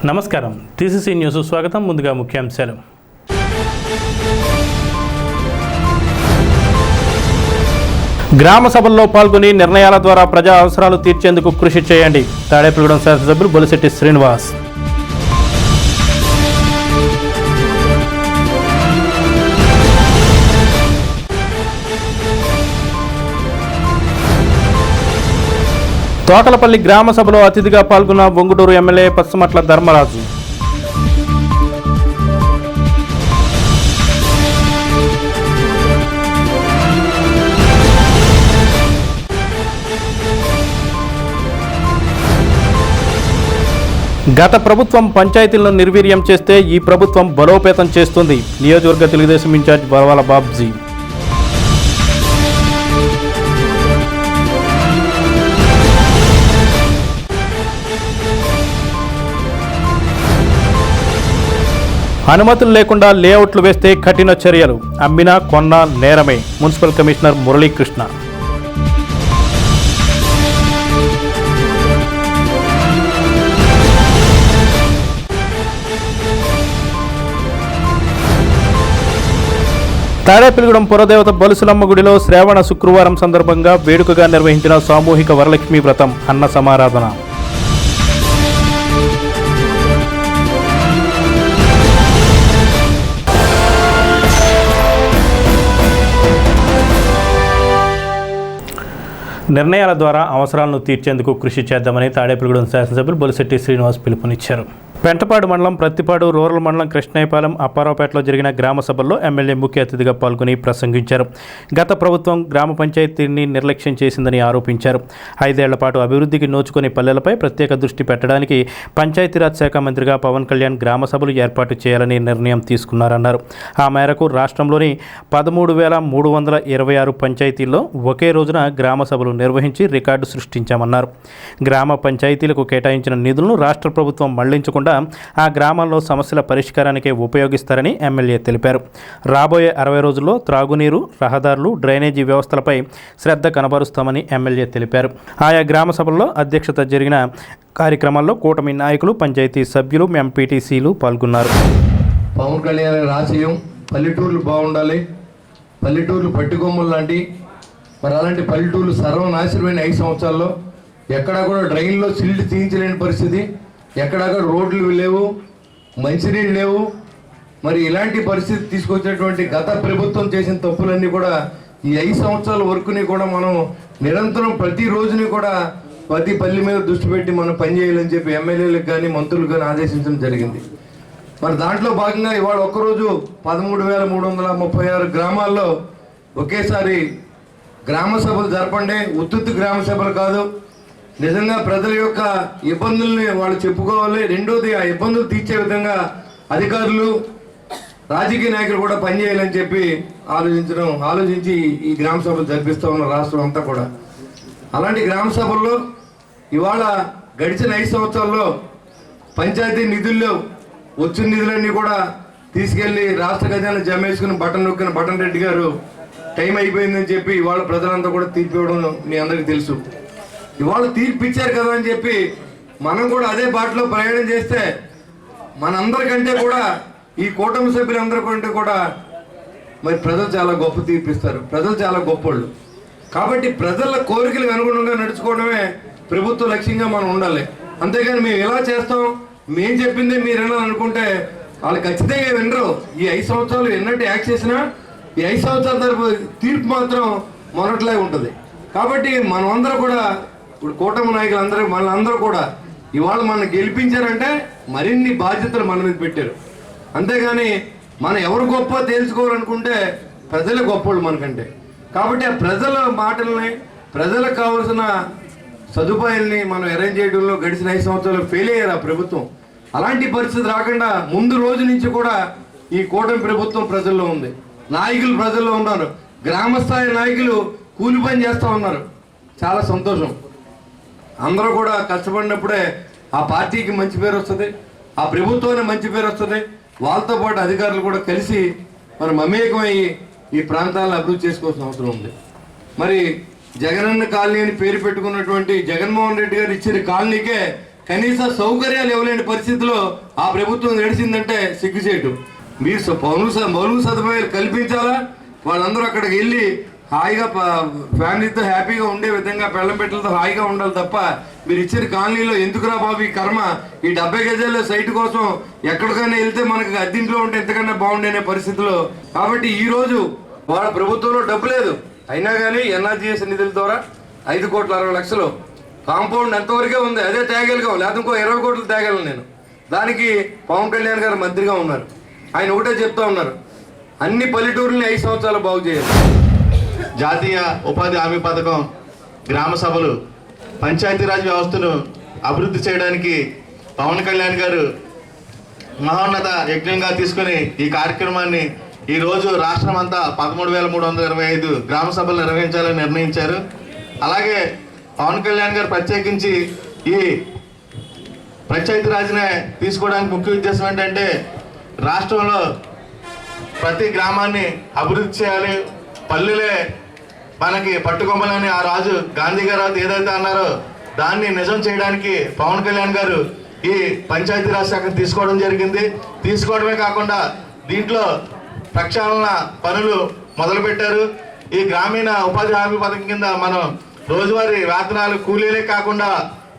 నమస్కారం, TCC news స్వాగతం. ముందుగా ముఖ్యాంశాలు. గ్రామ సభల్లో పాల్గొని నిర్ణయాల ద్వారా ప్రజా అవసరాలు తీర్చేందుకు కృషి చేయండి. తాడేపల్లిగూడెం శాసనసభ్యులు బొలిశెట్టి శ్రీనివాస్. తోకలపల్లి గ్రామ సభలో అతిథిగా పాల్గొన్న బొంగుటూరు ఎమ్మెల్యే పచ్చమట్ల ధర్మరాజు. గత ప్రభుత్వం పంచాయతీలను నిర్వీర్యం చేస్తే ఈ ప్రభుత్వం బలోపేతం చేస్తుంది. నియోజకవర్గ తెలుగుదేశం ఇన్ఛార్జ్ బరవాల బాబ్జీ. అనుమతులు లేకుండా లేఅవుట్లు వేస్తే కఠిన చర్యలు. అమ్మినా కొన్నా నేరమే. Municipal commissioner Muralikrishna. తాడేపల్లిగూడెం పురదేవత బలుసులమ్మ గుడిలో శ్రావణ శుక్రవారం సందర్భంగా వేడుకగా నిర్వహించిన సామూహిక వరలక్ష్మీ వ్రతం అన్న సమారాధన. నిర్ణయాల ద్వారా అవసరాలను తీర్చేందుకు కృషి చేద్దామని తాడేపల్లిగూడెం శాసనసభ్యులు బొలిశెట్టి శ్రీనివాస్ పిలుపునిచ్చారు. పెంటపాడు మండలం ప్రత్తిపాడు, రూరల్ మండలం కృష్ణయ్యపాలెం, అప్పారావుపేటలో జరిగిన గ్రామ సభల్లో ఎమ్మెల్యే ముఖ్య అతిథిగా పాల్గొని ప్రసంగించారు. గత ప్రభుత్వం గ్రామ పంచాయతీని నిర్లక్ష్యం చేసిందని ఆరోపించారు. 5 ఏళ్ల పాటు అభివృద్ధికి నోచుకునే పల్లెలపై ప్రత్యేక దృష్టి పెట్టడానికి పంచాయతీరాజ్ శాఖ మంత్రిగా పవన్ కళ్యాణ్ గ్రామ సభలు ఏర్పాటు చేయాలని నిర్ణయం తీసుకున్నారన్నారు. ఆ మేరకు రాష్ట్రంలోని 13,326 పంచాయతీల్లో ఒకే రోజున గ్రామ సభలు నిర్వహించి రికార్డు సృష్టించామన్నారు. గ్రామ పంచాయతీలకు కేటాయించిన నిధులను రాష్ట్ర ప్రభుత్వం మళ్లించకుండా ఆ గ్రామాల్లో సమస్యల పరిష్కారానికే ఉపయోగిస్తారని ఎమ్మెల్యే తెలిపారు. రాబోయే 60 రోజుల్లో త్రాగునీరు, రహదారులు, డ్రైనేజీ వ్యవస్థలపై శ్రద్ధ కనబరుస్తామని ఎమ్మెల్యే తెలిపారు. ఆయా గ్రామ సభల్లో అధ్యక్షత జరిగిన కార్యక్రమాల్లో కూటమి నాయకులు, పంచాయతీ సభ్యులు, ఎంపీటీసీలు పాల్గొన్నారు. పవన్ కళ్యాణ్ రాశయం పల్లెటూర్లు బాగుండాలి, పల్లెటూర్లు పట్టుకొమ్మలు లాంటి, మరి అలాంటి పల్లెటూర్లు సర్వనాశనమైన 5 సంవత్సరాల్లో ఎక్కడా కూడా డ్రైన్లో సిల్ట్ తీయించలేని పరిస్థితి, ఎక్కడా కూడా రోడ్లు లేవు, మంచినీళ్ళు లేవు. మరి ఇలాంటి పరిస్థితి తీసుకొచ్చినటువంటి గత ప్రభుత్వం చేసిన తప్పులన్నీ కూడా ఈ 5 సంవత్సరాల వరకుని కూడా మనం నిరంతరం ప్రతి రోజుని కూడా ప్రతి పల్లె మీద దృష్టి పెట్టి మనం పనిచేయాలని చెప్పి ఎమ్మెల్యేలకు కానీ మంత్రులకు కానీ ఆదేశించడం జరిగింది. మరి దాంట్లో భాగంగా ఇవాళ ఒక్కరోజు 13,336 గ్రామాల్లో ఒకేసారి గ్రామ సభలు జరపండి. ఉత్తుత్తి గ్రామ సభలు కాదు, నిజంగా ప్రజల యొక్క ఇబ్బందుల్ని వాళ్ళు చెప్పుకోవాలి. రెండోది, ఆ ఇబ్బందులు తీర్చే విధంగా అధికారులు, రాజకీయ నాయకులు కూడా పనిచేయాలని చెప్పి ఆలోచించి ఈ గ్రామ సభలు జరిపిస్తూ ఉన్న రాష్ట్రం అంతా కూడా. అలాంటి గ్రామ సభల్లో ఇవాళ గడిచిన 5 సంవత్సరాల్లో పంచాయతీ నిధుల్లో వచ్చిన నిధులన్నీ కూడా తీసుకెళ్లి రాష్ట్ర ఖజానా జమ వేసుకుని బటన్ నొక్కిన బటన్ రెడ్డి గారు టైం అయిపోయిందని చెప్పి ఇవాళ ప్రజలంతా కూడా తీర్పు ఇవ్వడం మీ అందరికీ తెలుసు. ఇవాళ తీర్పు ఇచ్చారు కదా అని చెప్పి మనం కూడా అదే బాటలో ప్రయాణం చేస్తే మనందరికంటే కూడా ఈ కూటమి సభ్యులందరికంటే కూడా మరి ప్రజలు చాలా గొప్ప తీర్పు ఇస్తారు. ప్రజలు చాలా గొప్పోళ్ళు. కాబట్టి ప్రజల కోరికలకు అనుగుణంగా నడుచుకోవడమే ప్రభుత్వ లక్ష్యంగా మనం ఉండాలి. అంతేగాని మేము ఎలా చేస్తాం, మేము చెప్పిందే మీరు వినాలనుకుంటే వాళ్ళు ఖచ్చితంగా వినరు. ఈ 5 సంవత్సరాలు ఎన్నట్టు యాక్ట్ చేసినా ఈ 5 సంవత్సరాల తరపు తీర్పు మాత్రం మొదట్లే ఉంటుంది. కాబట్టి మనమందరూ కూడా ఇప్పుడు కూటమి నాయకులు మనందరూ కూడా ఇవాళ మనం గెలిపించారంటే మరిన్ని బాధ్యతలు మన మీద పెట్టారు. అంతేగాని మనం ఎవరు గొప్ప తెలుసుకోవాలనుకుంటే ప్రజలే గొప్పవాళ్ళు మనకంటే. కాబట్టి ఆ ప్రజల మాటల్ని, ప్రజలకు కావాల్సిన సదుపాయాల్ని మనం అరేంజ్ చేయడంలో గడిచిన 5 సంవత్సరాలు ఫెయిల్ అయ్యారు ఆ ప్రభుత్వం. అలాంటి పరిస్థితి రాకుండా ముందు రోజు నుంచి కూడా ఈ కూటమి ప్రభుత్వం ప్రజల్లో ఉంది, నాయకులు ప్రజల్లో ఉన్నారు, గ్రామస్థాయి నాయకులు కూలి పని చేస్తూ ఉన్నారు. చాలా సంతోషం. అందరూ కూడా కష్టపడినప్పుడే ఆ పార్టీకి మంచి పేరు వస్తుంది, ఆ ప్రభుత్వానికి మంచి పేరు వస్తుంది. వాళ్ళతో పాటు అధికారులు కూడా కలిసి మనం మమేకమయ్యి ఈ ప్రాంతాలను అభివృద్ధి చేసుకోవాల్సిన అవసరం ఉంది. మరి జగనన్న కాలనీ అని పేరు పెట్టుకున్నటువంటి జగన్మోహన్ రెడ్డి గారు ఇచ్చిన కాలనీకే కనీస సౌకర్యాలు ఇవ్వలేని పరిస్థితిలో ఆ ప్రభుత్వం నడిచిందంటే సిగ్గుచేటు. మీరు మౌలిక సదుపాయాలు కల్పించాలా, వాళ్ళందరూ అక్కడికి వెళ్ళి హాయిగా ఫ్యామిలీతో హ్యాపీగా ఉండే విధంగా పెళ్ళం పెట్టలతో హాయిగా ఉండాలి తప్ప మీరు ఇచ్చిన కాలనీలో ఎందుకురా బాబు ఈ కర్మ, ఈ 70 గజాల సైట్ కోసం ఎక్కడికైనా వెళ్తే మనకి అద్దెంట్లో ఉంటే ఎంతకన్నా బాగుండే పరిస్థితిలో. కాబట్టి ఈరోజు వాళ్ళ ప్రభుత్వంలో డబ్బు లేదు, అయినా కానీ ఎన్ఆర్జీఎస్ నిధుల ద్వారా 5,60,00,000 కాంపౌండ్ ఎంతవరకే ఉంది, అదే తేగలిగాం, లేకపోతే ఇంకో 20 కోట్లు తేగలను నేను. దానికి పవన్ కళ్యాణ్ గారు మంత్రిగా ఉన్నారు, ఆయన ఒకటే చెప్తా ఉన్నారు, అన్ని పల్లెటూరుని 5 సంవత్సరాలు బాగు చేయాలి. జాతీయ ఉపాధి హామీ పథకం, గ్రామ సభలు, పంచాయతీరాజ్ వ్యవస్థను అభివృద్ధి చేయడానికి పవన్ కళ్యాణ్ గారు మహోన్నత యజ్ఞంగా తీసుకుని ఈ కార్యక్రమాన్ని ఈరోజు రాష్ట్రం అంతా 13,325 గ్రామ సభలు నిర్వహించాలని నిర్ణయించారు. అలాగే పవన్ కళ్యాణ్ గారు ప్రత్యేకించి ఈ పంచాయతీరాజ్నే తీసుకోవడానికి ముఖ్య ఉద్దేశం ఏంటంటే రాష్ట్రంలో ప్రతి గ్రామాన్ని అభివృద్ధి చేయాలి, పల్లెలే మనకి పట్టుకొమ్మలని ఆ రాజు గాంధీ గారు ఏదైతే అన్నారో దాన్ని నిజం చేయడానికి పవన్ కళ్యాణ్ గారు ఈ పంచాయతీరాజ్ శాఖను తీసుకోవడం జరిగింది. తీసుకోవడమే కాకుండా దీంట్లో ప్రక్షాళన పనులు మొదలుపెట్టారు. ఈ గ్రామీణ ఉపాధి హామీ పథకం కింద మనం రోజువారీ వేతనాలు కూలీలే కాకుండా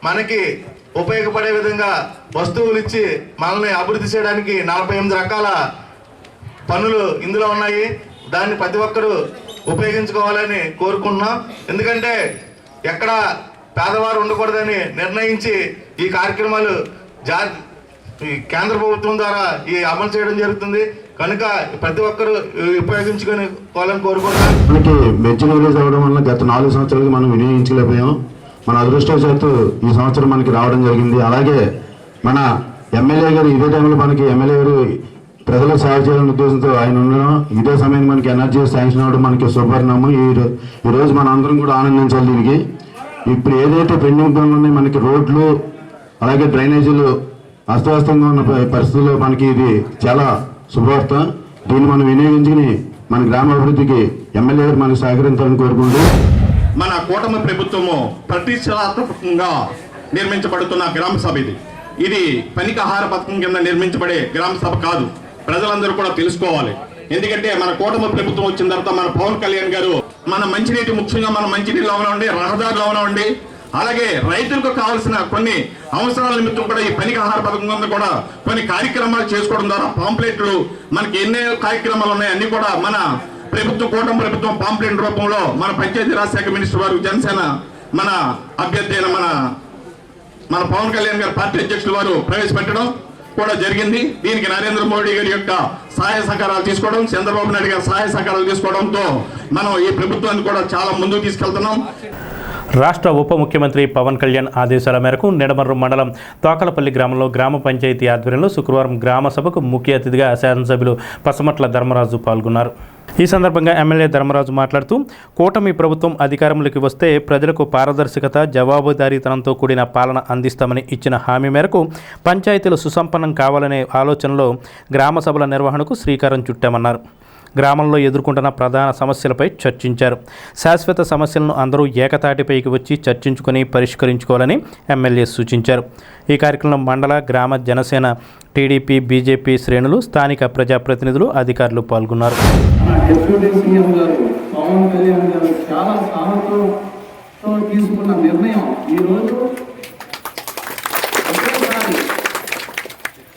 మనకి ఉపయోగపడే విధంగా వస్తువులు ఇచ్చి మనల్ని అభివృద్ధి చేయడానికి 48 రకాల పనులు ఇందులో ఉన్నాయి. దాన్ని ప్రతి ఒక్కరూ ఉపయోగించుకోవాలని కోరుకుంటున్నాం. ఎందుకంటే ఎక్కడ పేదవారు ఉండకూడదని నిర్ణయించి ఈ కార్యక్రమాలు కేంద్ర ప్రభుత్వం ద్వారా ఈ అమలు చేయడం జరుగుతుంది. కనుక ప్రతి ఒక్కరూ ఉపయోగించుకొని కోవాలని కోరుకుంటున్నాం. మనకి మెచ్చిన రిలీజ్ అవ్వడం వల్ల గత 4 సంవత్సరాలుగా మనం వినియోగించలేకపోయాం. మన అదృష్టవశాత్తు ఈ సంవత్సరం మనకి రావడం జరిగింది. అలాగే మన ఎమ్మెల్యే గారు ఇదే టైంలో మనకి ఎమ్మెల్యే గారు ప్రజలకు సేవ చేయాలనే ఉద్దేశంతో ఆయన ఉండడం, ఇదే సమయానికి మనకి ఎనర్జీ శాంక్షన్ అవ్వడం మనకి శుభపరిణామం. ఈరోజు మన అందరం కూడా ఆనందించాలి దీనికి. ఇప్పుడు ఏదైతే పెండింగ్ పనులు ఉన్నాయి, మనకి రోడ్లు అలాగే డ్రైనేజీలు అస్తవ్యస్తంగా ఉన్న పరిస్థితుల్లో మనకి ఇది చాలా శుభవార్త. దీన్ని మనం వినియోగించుకుని మన గ్రామ అభివృద్ధికి ఎమ్మెల్యే గారు మనకు సహకరించాలని కోరుకుంటూ, మన కూటమి ప్రభుత్వము ప్రతిష్టాత్మకంగా నిర్మించబడుతున్న గ్రామ సభ ఇది పనికాహార పథకం కింద నిర్మించబడే గ్రామ సభ కాదు. ప్రజలందరూ కూడా తెలుసుకోవాలి. ఎందుకంటే మన కూటమి ప్రభుత్వం వచ్చిన తర్వాత మన పవన్ కళ్యాణ్ గారు మన మంచినీటి, ముఖ్యంగా మన మంచినీళ్ళు అవనండి, రహదారులు అవనండి, అలాగే రైతులకు కావాల్సిన కొన్ని అవసరాల నిమిత్తం కూడా ఈ పనికాహార పథకం కింద కూడా కొన్ని కార్యక్రమాలు చేసుకోవడం ద్వారా పాంప్లెట్లు మనకి ఎన్నో కార్యక్రమాలు ఉన్నాయి అన్ని కూడా మన ప్రభుత్వం, కూటమి ప్రభుత్వం పాంప్లెట్ రూపంలో మన పంచాయతీరాజ్ శాఖ మినిస్టర్ వారు, జనసేన మన అభ్యర్థి అయిన మన పవన్ కళ్యాణ్ గారు పార్టీ అధ్యక్షులు వారు ప్రవేశపెట్టడం కూడా జరిగింది. దీనికి నరేంద్ర మోడీ గారి యొక్క సహాయ సహకారాలు తీసుకోవడం, చంద్రబాబు నాయుడు గారి సహాయ సహకారాలు తీసుకోవడంతో మనం ఈ ప్రభుత్వాన్ని కూడా చాలా ముందుకు తీసుకెళ్తున్నాం. రాష్ట్ర ఉప ముఖ్యమంత్రి పవన్ కళ్యాణ్ ఆదేశాల మేరకు నిడమర్రు మండలం తోకలపల్లి గ్రామంలో గ్రామ పంచాయతీ ఆధ్వర్యంలో శుక్రవారం గ్రామ సభకు ముఖ్య అతిథిగా శాసనసభ్యులు పసమట్ల ధర్మరాజు పాల్గొన్నారు. ఈ సందర్భంగా ఎమ్మెల్యే ధర్మరాజు మాట్లాడుతూ, కూటమి ప్రభుత్వం అధికారంలోకి వస్తే ప్రజలకు పారదర్శకత, జవాబుదారీతనంతో కూడిన పాలన అందిస్తామని ఇచ్చిన హామీ మేరకు పంచాయతీలు సుసంపన్నం కావాలనే ఆలోచనలో గ్రామ సభల నిర్వహణకు శ్రీకారం చుట్టామన్నారు. గ్రామంలో ఎదుర్కొంటున్న ప్రధాన సమస్యలపై చర్చించారు. శాశ్వత సమస్యలను అందరూ ఏకతాటిపైకి వచ్చి చర్చించుకొని పరిష్కరించుకోవాలని ఎమ్మెల్యే సూచించారు. ఈ కార్యక్రమంలో మండల, గ్రామ జనసేన, టీడీపీ, బీజేపీ శ్రేణులు, స్థానిక ప్రజాప్రతినిధులు, అధికారులు పాల్గొన్నారు. తీసుకున్న నిర్ణయం ఈరోజు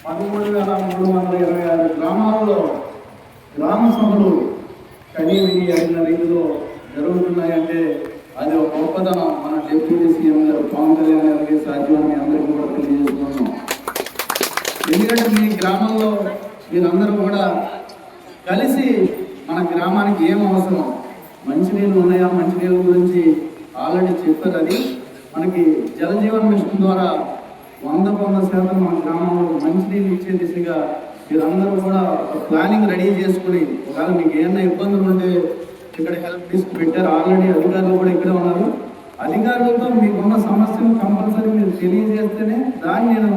13,326 గ్రామాలలో గ్రామ సభలు కనీవిని అయిన రీతిలో జరుగుతున్నాయంటే అది ఒక గొప్పతనం. మన డిప్యూటీ సీఎం గారు పవన్ కళ్యాణ్ గారికి సాధ్యమని అందరికీ కూడా తెలియజేస్తున్నాం. ఎందుకంటే మీ గ్రామంలో మీరందరూ కూడా కలిసి మన గ్రామానికి ఏం అవసరం, మంచినీళ్ళు ఉన్నాయా, మంచినీళ్ళ గురించి ఆల్రెడీ చెప్పారు. అది మనకి జలజీవన్ మిషన్ ద్వారా 100% మన గ్రామంలో మంచినీళ్ళు ఇచ్చే దిశగా మీరందరూ కూడా ప్లానింగ్ రెడీ చేసుకుని, ఒకవేళ మీకు ఏమైనా ఇబ్బందులు ఉంటే ఇక్కడ హెల్ప్ డెస్క్ పెట్టారు. ఆల్రెడీ అధికారులు కూడా ఇక్కడే ఉన్నారు. అధికారులతో మీకున్న సమస్యను కంపల్సరీ మీరు తెలియజేస్తేనే దాన్ని నేను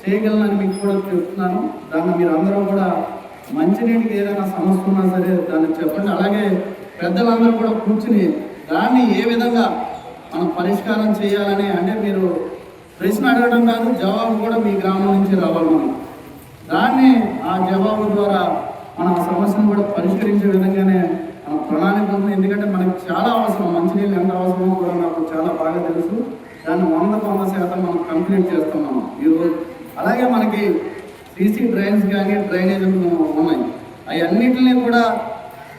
చేయగలనని మీకు కూడా చెప్తున్నాను. దాన్ని మీరు అందరూ కూడా మంచినీటికి ఏదైనా సమస్య ఉన్నా సరే దాన్ని చెప్పండి. అలాగే పెద్దలందరూ కూడా కూర్చుని దాన్ని ఏ విధంగా మనం పరిష్కారం చేయాలని, అంటే మీరు ప్రశ్న అడగడం కాదు, జవాబు కూడా మీ గ్రామం నుంచి రావాలి. మనం దాన్ని ఆ జవాబు ద్వారా మన సమస్యను కూడా పరిష్కరించే విధంగానే మన ప్రణాళిక ఉంది. ఎందుకంటే మనకు చాలా అవసరం, మంచినీళ్ళు ఎంత అవసరమో కూడా నాకు చాలా బాగా తెలుసు. దాన్ని 100% మనం కంప్లీట్ చేస్తున్నాము ఈరోజు. అలాగే మనకి సీసీ డ్రైన్స్ కానీ డ్రైనేజీలు ఉన్నాయి. అవన్నిటిని కూడా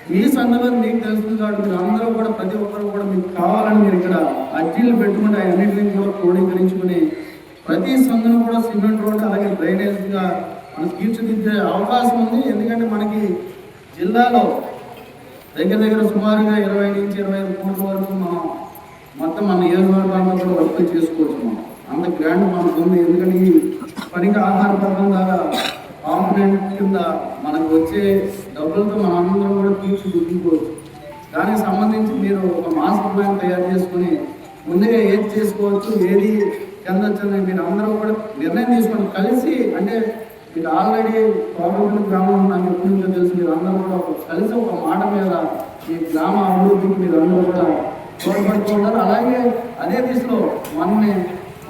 మీ సందులో మీకు తెలుస్తుంది కాబట్టి మీరు అందరూ కూడా ప్రతి ఒక్కరు కూడా మీకు కావాలని మీరు ఇక్కడ అర్జీలు పెట్టుకుంటే అవన్నిటిని కూడా క్రోడీకరించుకుని ప్రతి సందును కూడా సిమెంట్ రోడ్ అలాగే డ్రైనేజ్గా మనం తీర్చిదిద్దే అవకాశం ఉంది. ఎందుకంటే మనకి జిల్లాలో దగ్గర సుమారుగా 20 నుంచి 25 కోట్ల వరకు మనం మొత్తం మన నియోజకవర్గాల్లో కూడా వర్క్ చేసుకోవచ్చు. మనం అంత గ్రాండ్ మనకు ఉంది. ఎందుకంటే ఈ పనికి ఆహార పథకం ద్వారా కాంపొనెంట్ కింద మనకు వచ్చే డబ్బులతో మనం అందరం కూడా తీర్చిదిద్దుకోవచ్చు. దానికి సంబంధించి మీరు ఒక మాస్టర్ ప్లాన్ తయారు చేసుకుని ముందుగా ఏది చేసుకోవచ్చు, ఏది చెందొచ్చని మీరు అందరూ కూడా నిర్ణయం తీసుకొని కలిసి, అంటే మీరు ఆల్రెడీ కోపంపల్లి గ్రామం నాకు ఎప్పటి నుంచో తెలుసు, మీరు అందరూ కూడా కలిసి ఒక మాట మీద ఈ గ్రామ అభివృద్ధికి మీరు అందరూ కూడా తోడ్పడుతున్నారు. అలాగే అదే దిశలో మనని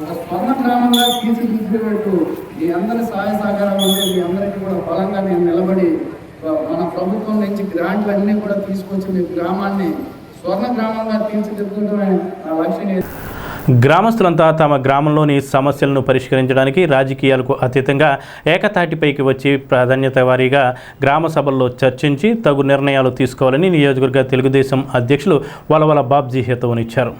ఒక స్వర్ణ గ్రామంగా తీర్చిదిద్దేటట్టు మీ అందరి సహాయ సహకారాలు ఉంటే మీ అందరికీ కూడా బలంగా నేను నిలబడి మన ప్రభుత్వం నుంచి గ్రాంట్లు అన్నీ కూడా తీసుకొచ్చి మీ గ్రామాన్ని స్వర్ణ గ్రామంగా తీర్చిదిద్దడమే నా లక్ష్యం. గ్రామస్తులంతా తమ గ్రామంలోని సమస్యలను పరిష్కరించడానికి రాజకీయాలకు అతీతంగా ఏకతాటిపైకి వచ్చి ప్రాధాన్యత వారీగా గ్రామ సభల్లో చర్చించి తగు నిర్ణయాలు తీసుకోవాలని నియోజకవర్గ తెలుగుదేశం అధ్యక్షులు వలవల బాబ్జీ హితవునిచ్చారు.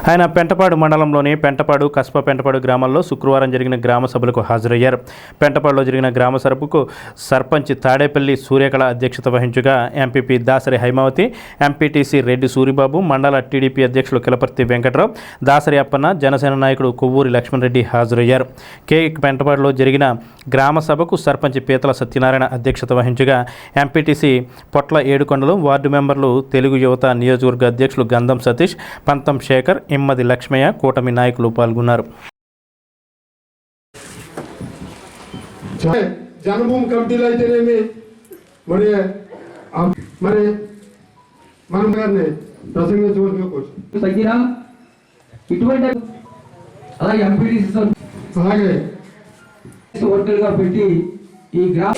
ఆయన పెంటపాడు మండలంలోని పెంటపాడు, కస్ప పెంటపాడు గ్రామాల్లో శుక్రవారం జరిగిన గ్రామ సభలకు హాజరయ్యారు. పెంటపాడులో జరిగిన గ్రామ సభకు సర్పంచ్ తాడేపల్లి సూర్యకళ అధ్యక్షత వహించగా ఎంపీపీ దాసరి హైమావతి, ఎంపీటీసీ రెడ్డి సూరిబాబు, మండల టీడీపీ అధ్యక్షులు కిలపర్తి వెంకట్రావు, దాసరి అప్పన్న, జనసేన నాయకుడు కొవ్వూరి లక్ష్మణరెడ్డి హాజరయ్యారు. పెంటపాడులో జరిగిన గ్రామ సభకు సర్పంచ్ పీతల సత్యనారాయణ అధ్యక్షత వహించగా ఎంపీటీసీ పొట్ల ఏడుకొండలు, వార్డు మెంబర్లు, తెలుగు యువత నియోజకవర్గ అధ్యక్షులు గంధం సతీష్, పంతం శేఖర్, ఇమ్మది లక్ష్మయ్య, కూటమి నాయకులు పాల్గొన్నారు. జనభూమి కమిటీలు అయితేనేమి మరి మనం గారిని ప్రసంగించవలసిన తగ్గినా ఇటువంటి అలాగే ఎంపీటీసీ అలాగే వర్కర్గా పెట్టి ఈ గ్రామ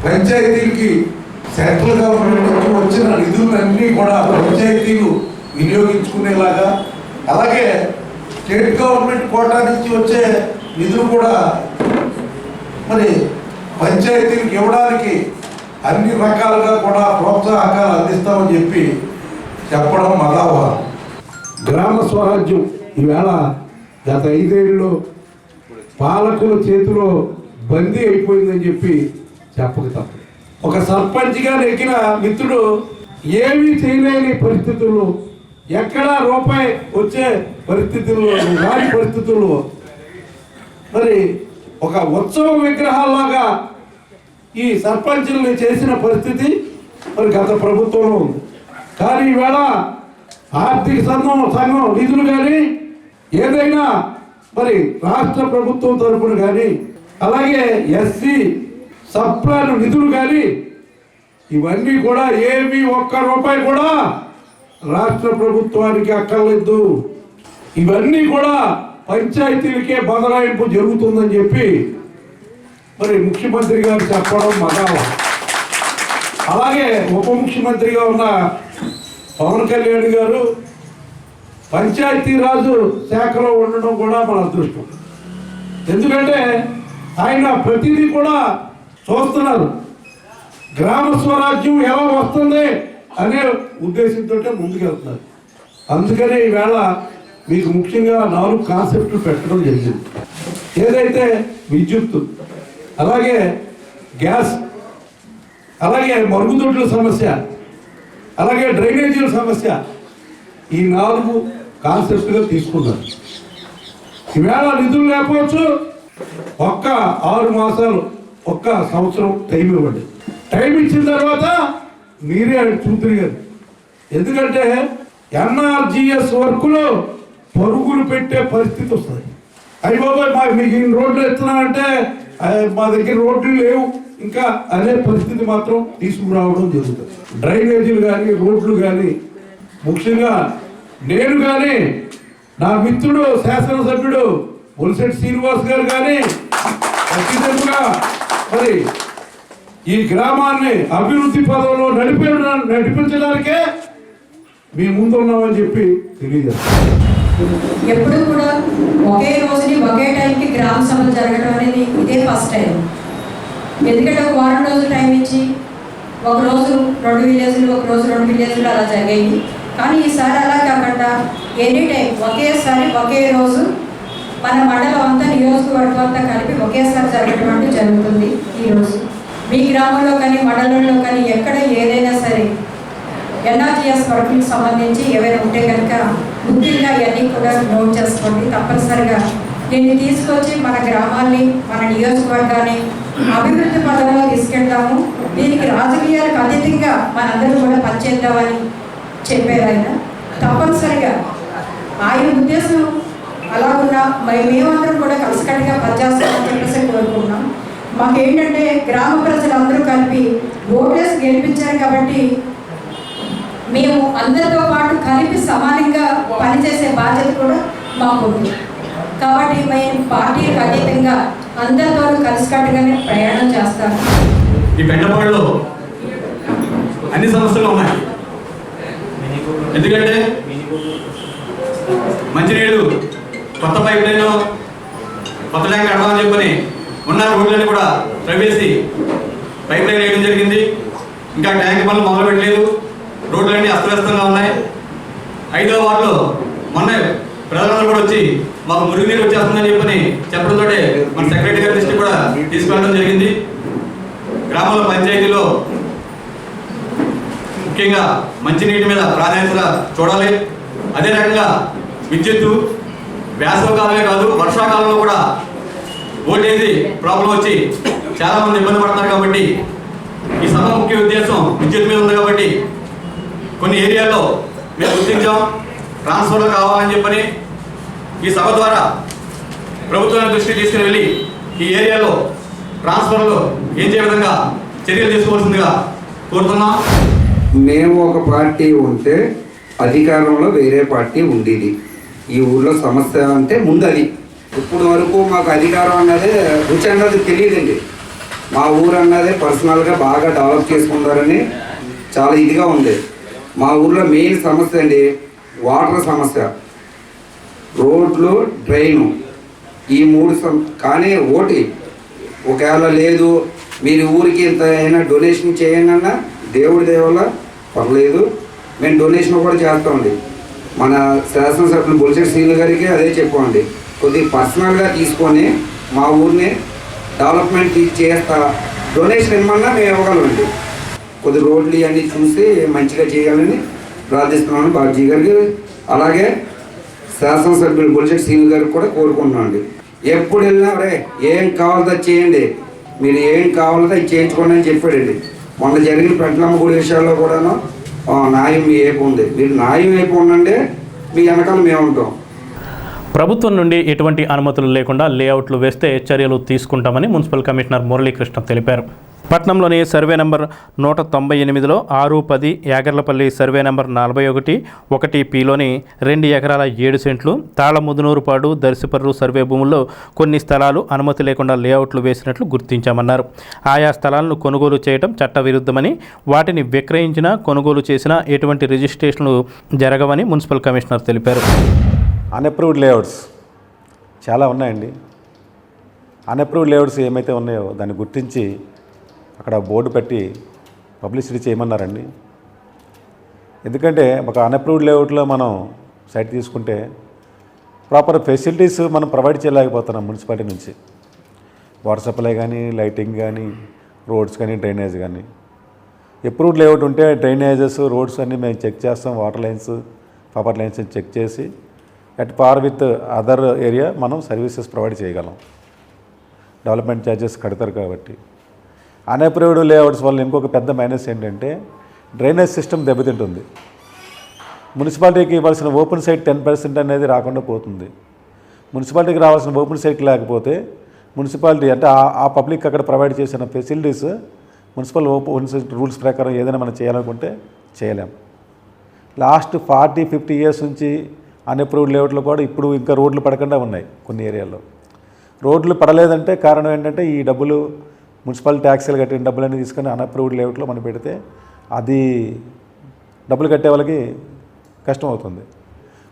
పంచాయతీలకి సెంట్రల్ గవర్నమెంట్ నుంచి వచ్చిన నిధులన్నీ కూడా పంచాయతీలు వినియోగించుకునేలాగా, అలాగే స్టేట్ గవర్నమెంట్ కోటా నుంచి వచ్చే నిధులు కూడా మరి పంచాయతీలకు ఇవ్వడానికి అన్ని రకాలుగా కూడా ప్రోత్సాహకాలు అందిస్తామని చెప్పడం మదావారం. గ్రామ స్వరాజ్యం ఈవేళ గత 5 ఏళ్ళలో పాలకుల చేతిలో బందీ అయిపోయిందని చెప్పక తప్పదు. ఒక సర్పంచ్గా నెక్కిన మిత్రుడు ఏమీ చేయలేని పరిస్థితుల్లో, ఎక్కడా రూపాయి వచ్చే పరిస్థితుల్లో, రాని పరిస్థితుల్లో మరి ఒక ఉత్సవ విగ్రహాల్లాగా ఈ సర్పంచుల్ని చేసిన పరిస్థితి మరి గత ప్రభుత్వంలో ఉంది. కానీ ఈవేళ ఆర్థిక సంఘం నిధులు కానీ ఏదైనా మరి రాష్ట్ర ప్రభుత్వం తరఫున కానీ అలాగే ఎస్సీ సప్లాన్ నిధులు కానీ ఇవన్నీ కూడా ఏమీ ఒక్క రూపాయి కూడా రాష్ట్ర ప్రభుత్వానికి అక్కర్లేదు. ఇవన్నీ కూడా పంచాయతీలకే బదలాయింపు జరుగుతుందని మరి ముఖ్యమంత్రి గారు చెప్పడం మగావ. అలాగే ఉప ముఖ్యమంత్రిగా ఉన్న పవన్ కళ్యాణ్ గారు పంచాయతీరాజు శాఖలో ఉండడం కూడా మన అదృష్టం. ఎందుకంటే ఆయన ప్రతిదీ కూడా చూస్తున్నారు. గ్రామ స్వరాజ్యం ఎలా వస్తుంది అనే ఉద్దేశంతో ముందుకెళ్తున్నారు. అందుకనే ఈవేళ మీకు ముఖ్యంగా 4 కాన్సెప్ట్లు పెట్టడం జరిగింది. ఏదైతే విద్యుత్, అలాగే గ్యాస్, అలాగే మరుగుదొడ్ల సమస్య, అలాగే డ్రైనేజీల సమస్య, ఈ 4 కాన్సెప్ట్గా తీసుకున్నారు. ఈవేళ నిధులు లేకపోవచ్చు, ఒక్క 6 మాసాలు, ఒక్క సంవత్సరం టైం ఇవ్వండి. టైం ఇచ్చిన తర్వాత మీరే చూతురు గారు. ఎందుకంటే ఎన్ఆర్జీఎస్ వర్క్లో పరుగులు పెట్టే పరిస్థితి వస్తుంది. అయ్యి బాబాయ్ మీకు ఇన్ని రోడ్లు ఎత్తున్నానంటే మా దగ్గర రోడ్లు లేవు ఇంకా అనే పరిస్థితి మాత్రం తీసుకురావడం జరుగుతుంది. డ్రైనేజీలు కానీ రోడ్లు కానీ ముఖ్యంగా నేను కానీ నా మిత్రుడు శాసనసభ్యుడు బొలిశెట్టి శ్రీనివాస్ గారు కానీ ఖచ్చితంగా మరి ఈ గ్రామాన్ని అభివృద్ధి పదంలో నడిపించడానికే మీ ముందు ఉన్నామని చెప్పి తెలియజేస్తాం. ఎప్పుడు కూడా ఒకే రోజుని ఒకే టైంకి గ్రామ సభలు జరగడం అనేది ఇదే ఫస్ట్ టైం. ఎందుకంటే ఒక వారం రోజులు టైం ఇచ్చి ఒకరోజు 2 విలేజ్లు ఒకరోజు 2 విలేజ్లు అలా జరిగాయి. కానీ ఈసారి అలా కాకుండా ఎనీ టైం ఒకేసారి ఒకే రోజు మన మండలం అంతా నియోజకవర్గం అంతా కలిపి ఒకేసారి జరగడం అంటూ జరుగుతుంది. ఈరోజు మీ గ్రామంలో కానీ మండలంలో కానీ ఎక్కడ ఏదైనా సరే ఎన్ఆర్జీఎస్ వర్కులకు సంబంధించి ఏవైనా ఉంటే కనుక ముఖ్యంగా ఇవన్నీ కూడా నోట్ చేసుకోండి. తప్పనిసరిగా దీన్ని తీసుకొచ్చి మన గ్రామాన్ని మన నియోజకవర్గాన్ని అభివృద్ధి పదంలో తీసుకెళ్తాము. దీనికి రాజకీయాలకు అతీతంగా మనందరూ కూడా పనిచేద్దామని చెప్పారు ఆయన. తప్పనిసరిగా ఆయన ఉద్దేశం అలా ఉన్నా మేమందరం కూడా కలిసికట్టుగా పనిచేస్తామని చెప్పేసి కోరుకుంటున్నాం. మాకేంటంటే గ్రామ ప్రజలందరూ కలిపి ఓట్లేసి గెలిపించారు కాబట్టి మేము అందరితో పాటు కలిపి సమానంగా పనిచేసే బాధ్యత కూడా మాకుంది. కాబట్టి మేము పార్టీలకు అతీతంగా అందరితో కలిసికట్టుగానే ప్రయాణం చేస్తాము. ఈ పెంటపాడులో అన్ని సమస్యలు ఉన్నాయి. ఎందుకంటే మంచినీళ్ళు కొత్త పైప్ లైన్ కొత్త ట్యాంక్ కడదామని చెప్పని ఉన్న రోడ్లన్నీ కూడా ప్రవేశి పైప్ లైన్ వేయడం జరిగింది. ఇంకా ట్యాంక్ పనులు మొదలు పెట్టలేదు. రోడ్లన్నీ అస్తవ్యస్తంగా ఉన్నాయి. 5వ వార్డులో మొన్న ప్రజలందరూ కూడా వచ్చి మాకు మురుగునీరు వచ్చేస్తుందని చెప్పని చెప్పడంతో మన సెక్రటరీ గారి దృష్టి కూడా తీసుకెళ్ళడం జరిగింది. గ్రామంలో పంచాయతీలో ముఖ్యంగా మంచినీటి మీద ప్రాధాన్యత చూడాలి. అదే రకంగా విద్యుత్తు వేసవకాలమే కాదు వర్షాకాలంలో కూడా ఓల్టేజ్ ప్రాబ్లం వచ్చి చాలామంది ఇబ్బంది పడుతున్నారు. కాబట్టి ఈ సభ ముఖ్య ఉద్దేశం విద్యుత్ మీద ఉంది. కాబట్టి కొన్ని ఏరియాల్లో మేము గుర్తించాం ట్రాన్స్ఫర్లు కావాలని చెప్పని ఈ సభ ద్వారా ప్రభుత్వాన్ని దృష్టికి తీసుకుని వెళ్ళి ఈ ఏరియాలో ట్రాన్స్ఫర్లు ఏం చేయ విధంగా చర్యలు తీసుకోవాల్సిందిగా కోరుతున్నాం. మేము ఒక పార్టీ ఉంటే అధికారంలో వేరే పార్టీ ఉండేది. ఈ ఊళ్ళో సమస్య అంటే ముందు అది. ఇప్పుడు వరకు మాకు అధికారం అన్నదే రుచి అన్నది తెలియదండి. మా ఊరు అన్నదే పర్సనల్గా బాగా డెవలప్ చేసుకున్నారని చాలా ఇదిగా ఉంది. మా ఊర్లో మెయిన్ సమస్య అండి వాటర్ సమస్య, రోడ్లు, డ్రైను, ఈ 3 కానీ ఓటి ఒకవేళ లేదు మీరు ఊరికి ఇంత అయినా డొనేషన్ చేయండి అన్న దేవుడి దేవల్ల పర్లేదు మేము డొనేషన్ కూడా చేస్తామండి. మన శాసనసభ్యులు బొలిశెట్టి శ్రీను గారికి అదే చెప్పండి, కొద్దిగా పర్సనల్గా తీసుకొని మా ఊరిని డెవలప్మెంట్ చేస్తా డొనేషన్ ఇవ్వమన్నా మేము ఇవ్వగలమండి. కొద్ది రోడ్లు ఇవన్నీ చూసి మంచిగా చేయాలని ప్రార్థిస్తున్నాను బాబుజీ గారికి. అలాగే శాసనసభ్యులు బొలిశెట్టి శ్రీను గారికి కూడా కోరుకుంటున్నాను అండి. ఎప్పుడు వెళ్ళినా ఏం కావాలో చేయండి, మీరు ఏం కావాలో అది చేయించుకోండి అని చెప్పాడండి. మొన్న జరిగిన పెంటలమ్మ గుడి విషయాల్లో కూడాను న్యాయం మీ వైపు ఉంది, మీరు న్యాయం వైపు ఉండండి, మీ వెనకాల మేము ఉంటాం. ప్రభుత్వం నుండి ఎటువంటి అనుమతులు లేకుండా లేఅవుట్లు వేస్తే చర్యలు తీసుకుంటామని మున్సిపల్ కమిషనర్ మురళీకృష్ణ తెలిపారు. పట్నంలోని సర్వే నంబర్ 198లో 6-10 యాగర్లపల్లి సర్వే నంబర్ 41 1Pలోని 2 ఎకరాల 7 సెంట్లు తాళముదునూరుపాడు దర్శిపర్రు సర్వే భూముల్లో కొన్ని స్థలాలు అనుమతి లేకుండా లేఅవుట్లు వేసినట్లు గుర్తించామన్నారు. ఆయా స్థలాలను కొనుగోలు చేయడం చట్టవిరుద్ధమని, వాటిని విక్రయించినా కొనుగోలు చేసినా ఎటువంటి రిజిస్ట్రేషన్లు జరగవని మున్సిపల్ కమిషనర్ తెలిపారు. అన్అప్రూవ్డ్ లేఅవుట్స్ చాలా ఉన్నాయండి. అన్అప్రూవ్డ్ లేఅవుట్స్ ఏమైతే ఉన్నాయో దాన్ని గుర్తించి అక్కడ బోర్డు పెట్టి పబ్లిసిటీ చేయమన్నారండి. ఎందుకంటే ఒక అన్అప్రూవ్డ్ లేఅవుట్లో మనం సైట్ తీసుకుంటే ప్రాపర్ ఫెసిలిటీస్ మనం ప్రొవైడ్ చేయలేకపోతున్నాం మున్సిపాలిటీ నుంచి. వాటర్ సప్లై కానీ, లైటింగ్ కానీ, రోడ్స్ కానీ, డ్రైనేజ్ కానీ. అప్రూవ్డ్ లేఅవుట్ ఉంటే డ్రైనేజెస్, రోడ్స్ అన్నీ మేము చెక్ చేస్తాం. Water lines, power lines check చేసి at par with other area మనం సర్వీసెస్ ప్రొవైడ్ చేయగలం. డెవలప్మెంట్ ఛార్జెస్ కడతారు కాబట్టి. అన్అప్రూవ్డ్ లేఅవుట్స్ వల్ల ఇంకొక పెద్ద మైనస్ ఏంటంటే డ్రైనేజ్ సిస్టమ్ దెబ్బతింటుంది. మున్సిపాలిటీకి ఇవ్వాల్సిన ఓపెన్ సైట్ 10% అనేది రాకుండా పోతుంది. మున్సిపాలిటీకి రావాల్సిన ఓపెన్ సైట్ లేకపోతే మున్సిపాలిటీ అంటే ఆ పబ్లిక్ అక్కడ ప్రొవైడ్ చేసిన facilities municipal open site rules ప్రకారం ఏదైనా మనం చేయాలనుకుంటే చేయలేం. లాస్ట్ 40-50 ఇయర్స్ నుంచి అన్అప్రూవ్డ్ లేఅవుట్లో కూడా ఇప్పుడు ఇంకా రోడ్లు పడకుండా ఉన్నాయి. కొన్ని ఏరియాల్లో రోడ్లు పడలేదంటే కారణం ఏంటంటే ఈ డబ్బులు మున్సిపల్ ట్యాక్సీలు కట్టిన డబ్బులన్నీ తీసుకొని అన్అప్రూవ్డ్ లేఅవుట్లో మనం పెడితే అది డబ్బులు కట్టే వాళ్ళకి కష్టం అవుతుంది.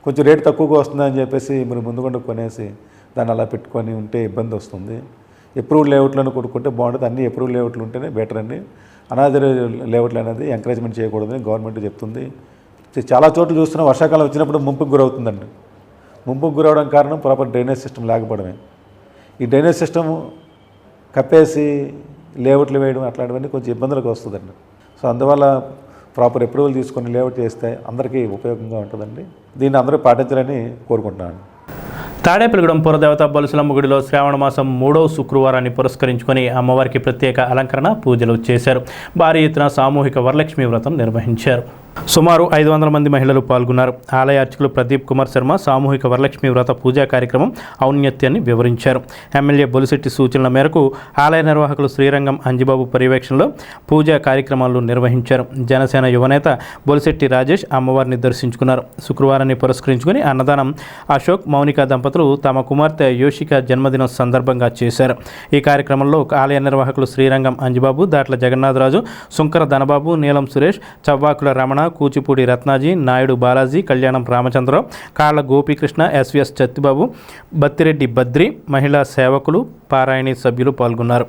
కొంచెం రేటు తక్కువగా వస్తుందని చెప్పేసి మీరు ముందుకుండా కొనేసి దాన్ని అలా పెట్టుకొని ఉంటే ఇబ్బంది వస్తుంది. అప్రూవ్డ్ లేఅవుట్లను కొనుక్కుంటే బాగుంటుంది. అన్ని అప్రూవ్డ్ లేఅవుట్లు ఉంటేనే బెటర్ అండి. అనాథ లేఅవుట్లు అనేది ఎంకరేజ్మెంట్ చేయకూడదని గవర్నమెంట్ చెప్తుంది. చాలా చోట్ల చూస్తున్నా వర్షాకాలం వచ్చినప్పుడు ముంపుకు గురవుతుందండి. ముంపుకు గురవడం కారణం ప్రాపర్ డ్రైనేజ్ సిస్టమ్ లేకపోవడమే. ఈ డ్రైనేజ్ సిస్టమ్ కప్పేసి లేఅవుట్లు వేయడం అట్లాంటివన్నీ కొంచెం ఇబ్బందులకు వస్తుందండి. సో అందువల్ల ప్రాపర్ అప్రూవల్ తీసుకొని లేఅవుట్ చేస్తే అందరికీ ఉపయోగంగా ఉంటుందండి. దీన్ని అందరూ పాటించాలని కోరుకుంటున్నాను. తాడేపల్లిగూడెం పురదేవత బలుసులమ్మ గుడిలో శ్రావణ మాసం 3వ శుక్రవారాన్ని పురస్కరించుకొని అమ్మవారికి ప్రత్యేక అలంకరణ పూజలు చేశారు. భారీ ఎత్తున సామూహిక వరలక్ష్మి వ్రతం నిర్వహించారు. సుమారు 500 మంది మహిళలు పాల్గొన్నారు. ఆలయ అర్చకులు ప్రదీప్ కుమార్ శర్మ సామూహిక వరలక్ష్మి వ్రత పూజా కార్యక్రమం ఔన్నత్యాన్ని వివరించారు. ఎమ్మెల్యే బొలిశెట్టి సూచనల మేరకు ఆలయ నిర్వాహకులు శ్రీరంగం అంజిబాబు పర్యవేక్షణలో పూజా కార్యక్రమాలు నిర్వహించారు. జనసేన యువనేత బొలిశెట్టి రాజేష్ అమ్మవారిని దర్శించుకున్నారు. శుక్రవారాన్ని పురస్కరించుకుని అన్నదానం అశోక్ మౌనిక దంపతులు తమ కుమార్తె యోషిక జన్మదినం సందర్భంగా చేశారు. ఈ కార్యక్రమంలో ఆలయ నిర్వాహకులు శ్రీరంగం అంజిబాబు, దాట్ల జగన్నాథరాజు, సుంకర ధనబాబు, నీలం సురేష్, చవ్వాకుల రమణ, కూచిపూడి రత్నాజీ, నాయుడు బాలాజీ, కళ్యాణం రామచంద్రరావు, కాళ్ల గోపీకృష్ణ, ఎస్విఎస్ చత్తిబాబు, బత్తిరెడ్డి బద్రి, మహిళా సేవకులు, పారాయణి సభ్యులు పాల్గొన్నారు.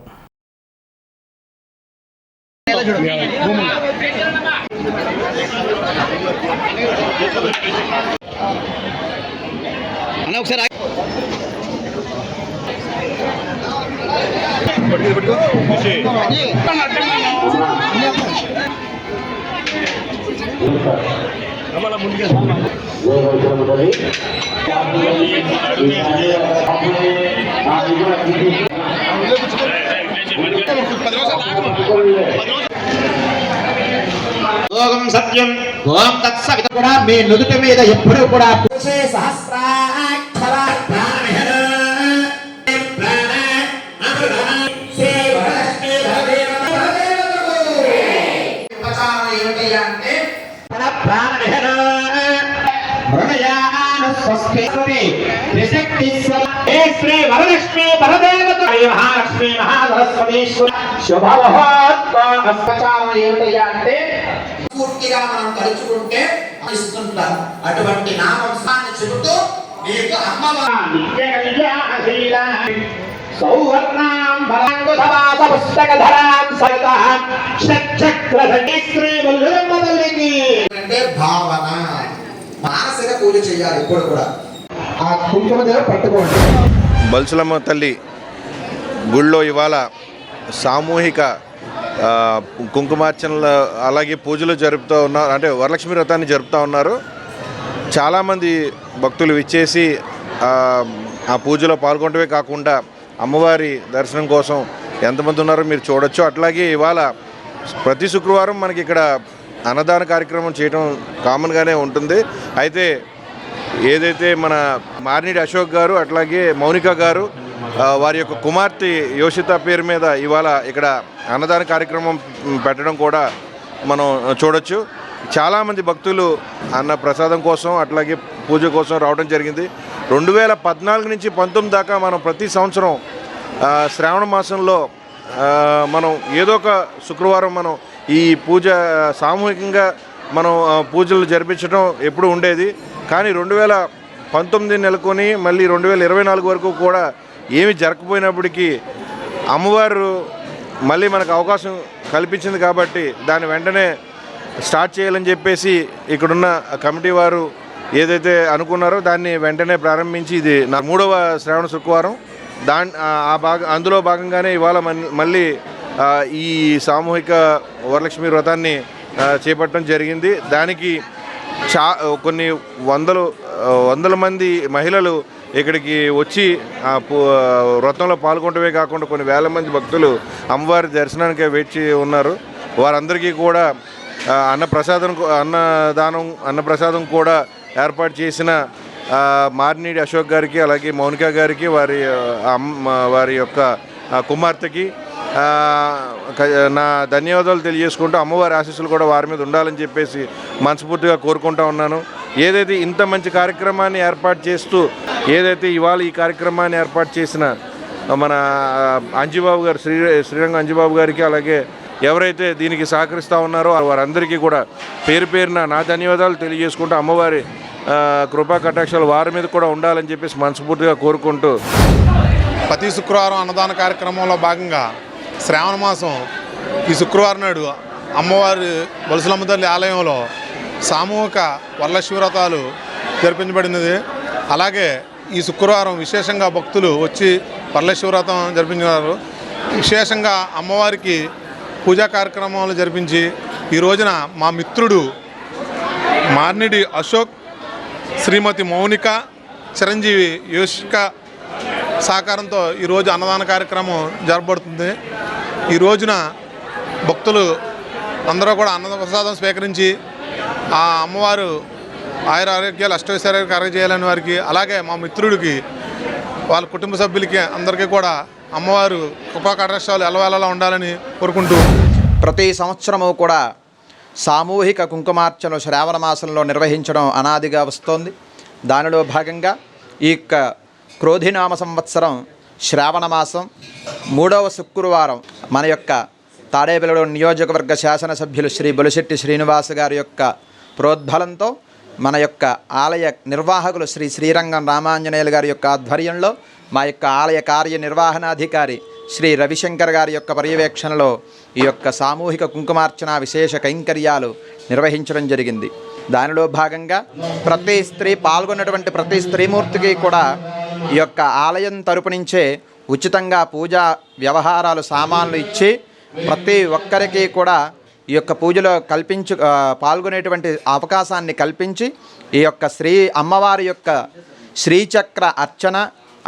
ఓం సత్యం ఓం తత్సవిత కూడా మీ నుదుటి మీద ఎప్పుడూ కూడా శ్రీ వరలక్ష్మి పరదేవత మహాలక్ష్మి మహాసరస్వతీశ్వర శుభవహోత్సవం ఏమిటయ్యా అంటే పూర్తిగా మనం తలుచుకుంటే ఇస్తుంటారు. అటువంటి నామంశాన్ని చెబుతూ నీకు అమ్మవారి సౌవర్ణాం బలాంగుధవాస పుస్తకధరాం సరితాం షట్చక్ర శ్రీ వల్లమ్మ తల్లికి అంటే భావన మానసిక పూజ చేయాలి. ఇప్పుడు కూడా ఆ కుంకుమ దేవ పట్టుకోండి. బలుసులమ్మ తల్లి గుళ్ళో ఇవాళ సామూహిక కుంకుమార్చనలు అలాగే పూజలు జరుపుతూ ఉన్నారు. అంటే వరలక్ష్మి వ్రతాన్ని జరుపుతూ ఉన్నారు. చాలామంది భక్తులు విచ్చేసి ఆ పూజలో పాల్గొనడమే కాకుండా అమ్మవారి దర్శనం కోసం ఎంతమంది ఉన్నారో మీరు చూడొచ్చు. అట్లాగే ఇవాళ ప్రతి శుక్రవారం మనకి ఇక్కడ అన్నదాన కార్యక్రమం చేయడం కామన్గానే ఉంటుంది. అయితే ఏదైతే మన మార్నిడి అశోక్ గారు అట్లాగే మౌనిక గారు వారి యొక్క కుమార్తె యోషిత పేరు మీద ఇవాళ ఇక్కడ అన్నదాన కార్యక్రమం పెట్టడం కూడా మనం చూడొచ్చు. చాలామంది భక్తులు అన్న ప్రసాదం కోసం అట్లాగే పూజ కోసం రావడం జరిగింది. 2014 నుంచి 19 దాకా మనం ప్రతి సంవత్సరం శ్రావణ మాసంలో మనం ఏదో ఒక శుక్రవారం మనం ఈ పూజ సామూహికంగా మనం పూజలు జరిపించడం ఎప్పుడు ఉండేది. కానీ 2019 నెలకొని మళ్ళీ 2024 వరకు కూడా ఏమి జరగకపోయినప్పటికీ అమ్మవారు మళ్ళీ మనకు అవకాశం కల్పించింది కాబట్టి దాన్ని వెంటనే స్టార్ట్ చేయాలని చెప్పేసి ఇక్కడున్న కమిటీ వారు ఏదైతే అనుకున్నారో దాన్ని వెంటనే ప్రారంభించి ఇది 3వ శ్రావణ శుక్రవారం అందులో భాగంగానే ఇవాళ మళ్ళీ ఈ సామూహిక వరలక్ష్మి వ్రతాన్ని చేపట్టడం జరిగింది. దానికి కొన్ని వందల మంది మహిళలు ఇక్కడికి వచ్చి వ్రతంలో పాల్గొనడమే కాకుండా కొన్ని వేల మంది భక్తులు అమ్మవారి దర్శనానికి వేచి ఉన్నారు. వారందరికీ కూడా అన్నప్రసాదం కూడా ఏర్పాటు చేసిన మార్నిడి అశోక్ గారికి అలాగే మౌనిక గారికి వారి యొక్క కుమార్తెకి నా ధన్యవాదాలు తెలియజేసుకుంటూ అమ్మవారి ఆశీస్సులు కూడా వారి మీద ఉండాలని చెప్పేసి మనస్ఫూర్తిగా కోరుకుంటా ఉన్నాను. ఏదైతే ఇంత మంచి కార్యక్రమాన్ని ఏర్పాటు చేస్తూ ఏదైతే ఇవాళ ఈ కార్యక్రమాన్ని ఏర్పాటు చేసిన మన అంజిబాబు గారు శ్రీరంగం అంజిబాబు గారికి అలాగే ఎవరైతే దీనికి సహకరిస్తూ ఉన్నారో వారందరికీ కూడా పేరు పేరున నా ధన్యవాదాలు తెలియజేసుకుంటూ అమ్మవారి కృపా కటాక్షాలు వారి మీద కూడా ఉండాలని చెప్పేసి మనస్ఫూర్తిగా కోరుకుంటూ ప్రతి శుక్రవారం అన్నదాన కార్యక్రమంలో భాగంగా శ్రావణ మాసం ఈ శుక్రవారం నాడు అమ్మవారి బొలసలమ్మ తల్లి ఆలయంలో సామూహిక వరలక్ష్మి వ్రతాలు జరిపించబడినది. అలాగే ఈ శుక్రవారం విశేషంగా భక్తులు వచ్చి వరలక్ష్మి వ్రతం జరిపించారు. విశేషంగా అమ్మవారికి పూజా కార్యక్రమాలు జరిపించి ఈ రోజున మా మిత్రుడు మార్నిడి అశోక్, శ్రీమతి మౌనిక, చిరంజీవి యోషిక సహకారంతో ఈరోజు అన్నదాన కార్యక్రమం జరపబడుతుంది. ఈ రోజున భక్తులు అందరూ కూడా అన్నప్రసాదం స్వీకరించి ఆ అమ్మవారు ఆయుర ఆరోగ్యాలు అష్టైశ్వర్యాలు కలగజేయాలని వారికి, అలాగే మా మిత్రుడికి వాళ్ళ కుటుంబ సభ్యులకి అందరికీ కూడా అమ్మవారు కృపా కటాక్షాలు ఎల్లవేళలా ఉండాలని కోరుకుంటూ ప్రతి సంవత్సరము కూడా సామూహిక కుంకుమార్చన శ్రావణ మాసంలో నిర్వహించడం అనాదిగా వస్తోంది. దానిలో భాగంగా ఈ యొక్క క్రోధినామ సంవత్సరం శ్రావణ మాసం 3వ శుక్రవారం మన యొక్క తాడేపల్లిగూడెం నియోజకవర్గ శాసనసభ్యులు శ్రీ బొలిశెట్టి శ్రీనివాస్ గారి యొక్క ప్రోద్బలంతో మన యొక్క ఆలయ నిర్వాహకులు శ్రీ శ్రీరంగం రామాంజనేయులు గారి యొక్క ఆధ్వర్యంలో మా యొక్క ఆలయ కార్యనిర్వహణాధికారి శ్రీ రవిశంకర్ గారి యొక్క పర్యవేక్షణలో ఈ యొక్క సామూహిక కుంకుమార్చన విశేష కైంకర్యాలు నిర్వహించడం జరిగింది. దానిలో భాగంగా ప్రతి స్త్రీ పాల్గొన్నటువంటి ప్రతి స్త్రీమూర్తికి కూడా ఈ యొక్క ఆలయం తరపు నుంచే ఉచితంగా పూజా వ్యవహారాలు సామాన్లు ఇచ్చి ప్రతి ఒక్కరికి కూడా ఈ యొక్క పూజలో పాల్గొనేటువంటి అవకాశాన్ని కల్పించి ఈ యొక్క అమ్మవారి యొక్క శ్రీచక్ర అర్చన,